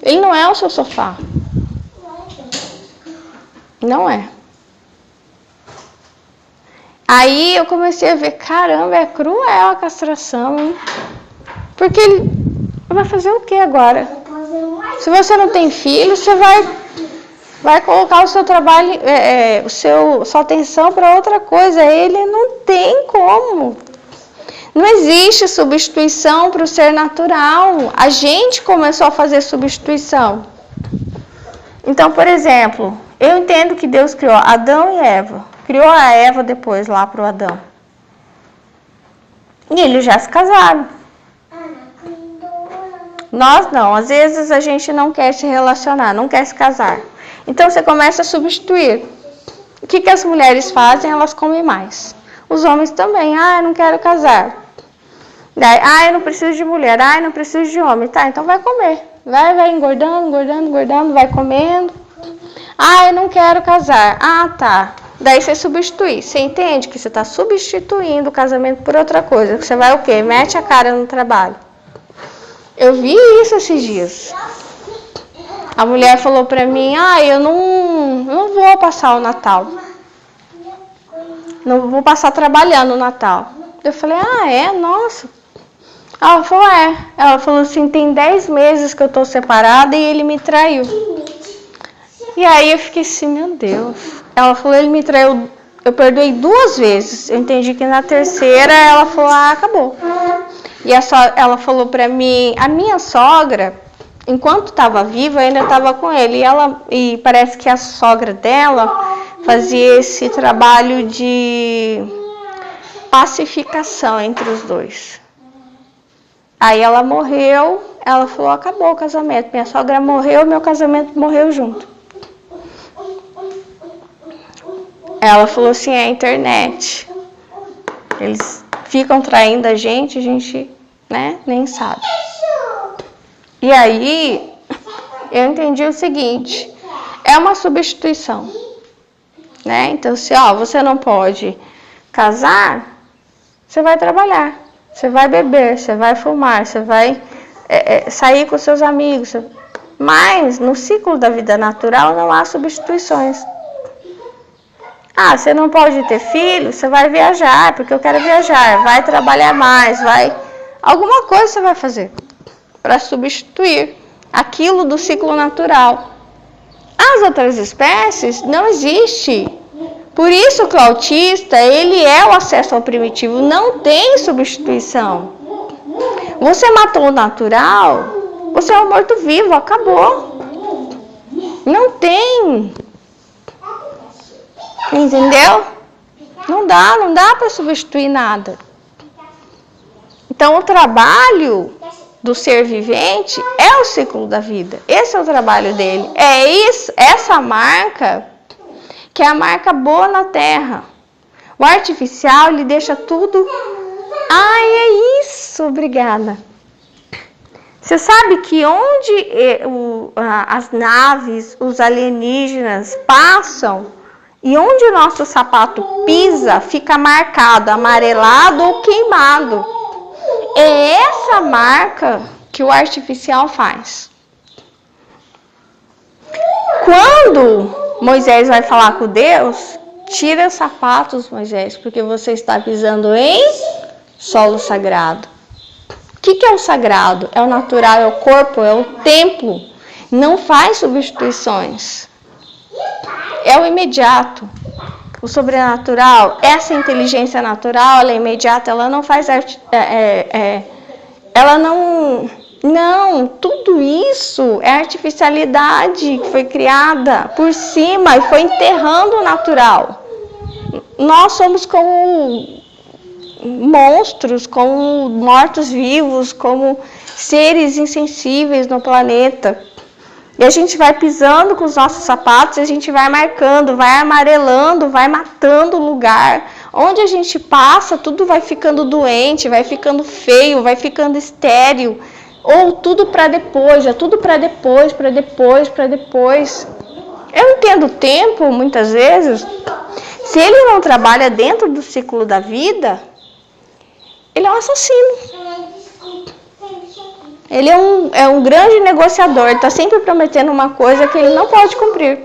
Ele não é o seu sofá. Não é. Aí eu comecei a ver, caramba, é cruel a castração, hein? Porque ele vai fazer o que agora? Se você não tem filho, você vai colocar o seu trabalho, sua atenção para outra coisa. Ele não tem como. Não existe substituição para o ser natural. A gente começou a fazer substituição. Então, por exemplo, eu entendo que Deus criou Adão e Eva. Criou a Eva depois lá para o Adão. E eles já se casaram. Nós não. Às vezes a gente não quer se relacionar, não quer se casar. Então você começa a substituir. O que as mulheres fazem? Elas comem mais. Os homens também. Eu não quero casar. Daí, eu não preciso de mulher. Eu não preciso de homem. Tá, então vai comer. Vai engordando, vai comendo. Eu não quero casar. Tá. Daí você substitui. Você entende que você está substituindo o casamento por outra coisa. Você vai o quê? Mete a cara no trabalho. Eu vi isso esses dias. A mulher falou pra mim, eu não vou passar o Natal. Não vou passar trabalhando o Natal. Eu falei, nossa. Ela falou, Ela falou assim, tem 10 meses que eu tô separada e ele me traiu. E aí eu fiquei assim, meu Deus. Ela falou, ele me traiu, eu perdoei 2 vezes. Eu entendi que na terceira ela falou, acabou. E ela falou pra mim, a minha sogra, enquanto estava viva, ainda estava com ele. E parece que a sogra dela fazia esse trabalho de pacificação entre os dois. Aí ela morreu, ela falou, acabou o casamento. Minha sogra morreu, meu casamento morreu junto. Ela falou assim, a internet. Eles ficam traindo a gente nem sabe. E aí, eu entendi o seguinte, é uma substituição. Então, se você não pode casar, você vai trabalhar. Você vai beber, você vai fumar, você vai sair com seus amigos. Mas no ciclo da vida natural não há substituições. Você não pode ter filho, você vai viajar, porque eu quero viajar. Vai trabalhar mais, alguma coisa você vai fazer para substituir aquilo do ciclo natural. As outras espécies não existe. Por isso que o autista, ele é o acesso ao primitivo, não tem substituição. Você matou o natural, você é um morto-vivo, acabou. Não tem. Entendeu? Não dá para substituir nada. Então o trabalho do ser vivente é o ciclo da vida. Esse é o trabalho dele. É isso, essa marca que é a marca boa na Terra. O artificial, ele deixa tudo... é isso, obrigada. Você sabe que onde as naves, os alienígenas passam e onde o nosso sapato pisa, fica marcado, amarelado ou queimado. É essa marca que o artificial faz. Quando Moisés vai falar com Deus, tira os sapatos, Moisés, porque você está pisando em solo sagrado. O que é o sagrado? É o natural, é o corpo, é o templo. Não faz substituições. É o imediato. O sobrenatural, essa inteligência natural, ela é imediata, ela não faz... ela não, tudo isso é artificialidade que foi criada por cima e foi enterrando o natural. Nós somos como monstros, como mortos-vivos, como seres insensíveis no planeta. E a gente vai pisando com os nossos sapatos, a gente vai marcando, vai amarelando, vai matando o lugar. Onde a gente passa, tudo vai ficando doente, vai ficando feio, vai ficando estéril. Ou tudo para depois, tudo para depois. Eu entendo o tempo, muitas vezes. Se ele não trabalha dentro do ciclo da vida, ele é um assassino. Ele é um grande negociador, está sempre prometendo uma coisa que ele não pode cumprir.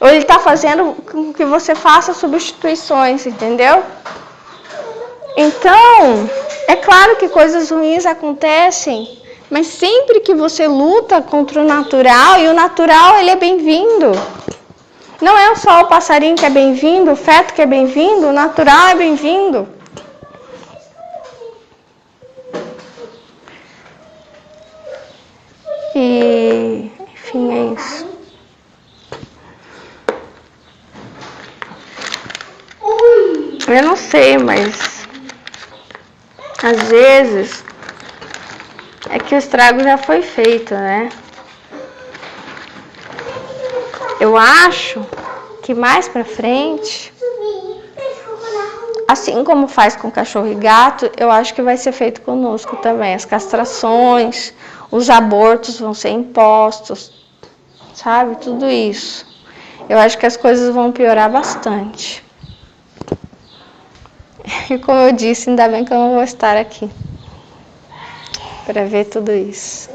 Ou ele está fazendo com que você faça substituições, entendeu? Então, é claro que coisas ruins acontecem, mas sempre que você luta contra o natural, e o natural ele é bem-vindo. Não é só o passarinho que é bem-vindo, o feto que é bem-vindo, o natural é bem-vindo. E, enfim, é isso. Eu não sei, mas às vezes é que o estrago já foi feito, né? Eu acho que mais pra frente, assim como faz com cachorro e gato, eu acho que vai ser feito conosco também. As castrações, os abortos vão ser impostos, sabe? Tudo isso. Eu acho que as coisas vão piorar bastante. E como eu disse, ainda bem que eu não vou estar aqui para ver tudo isso.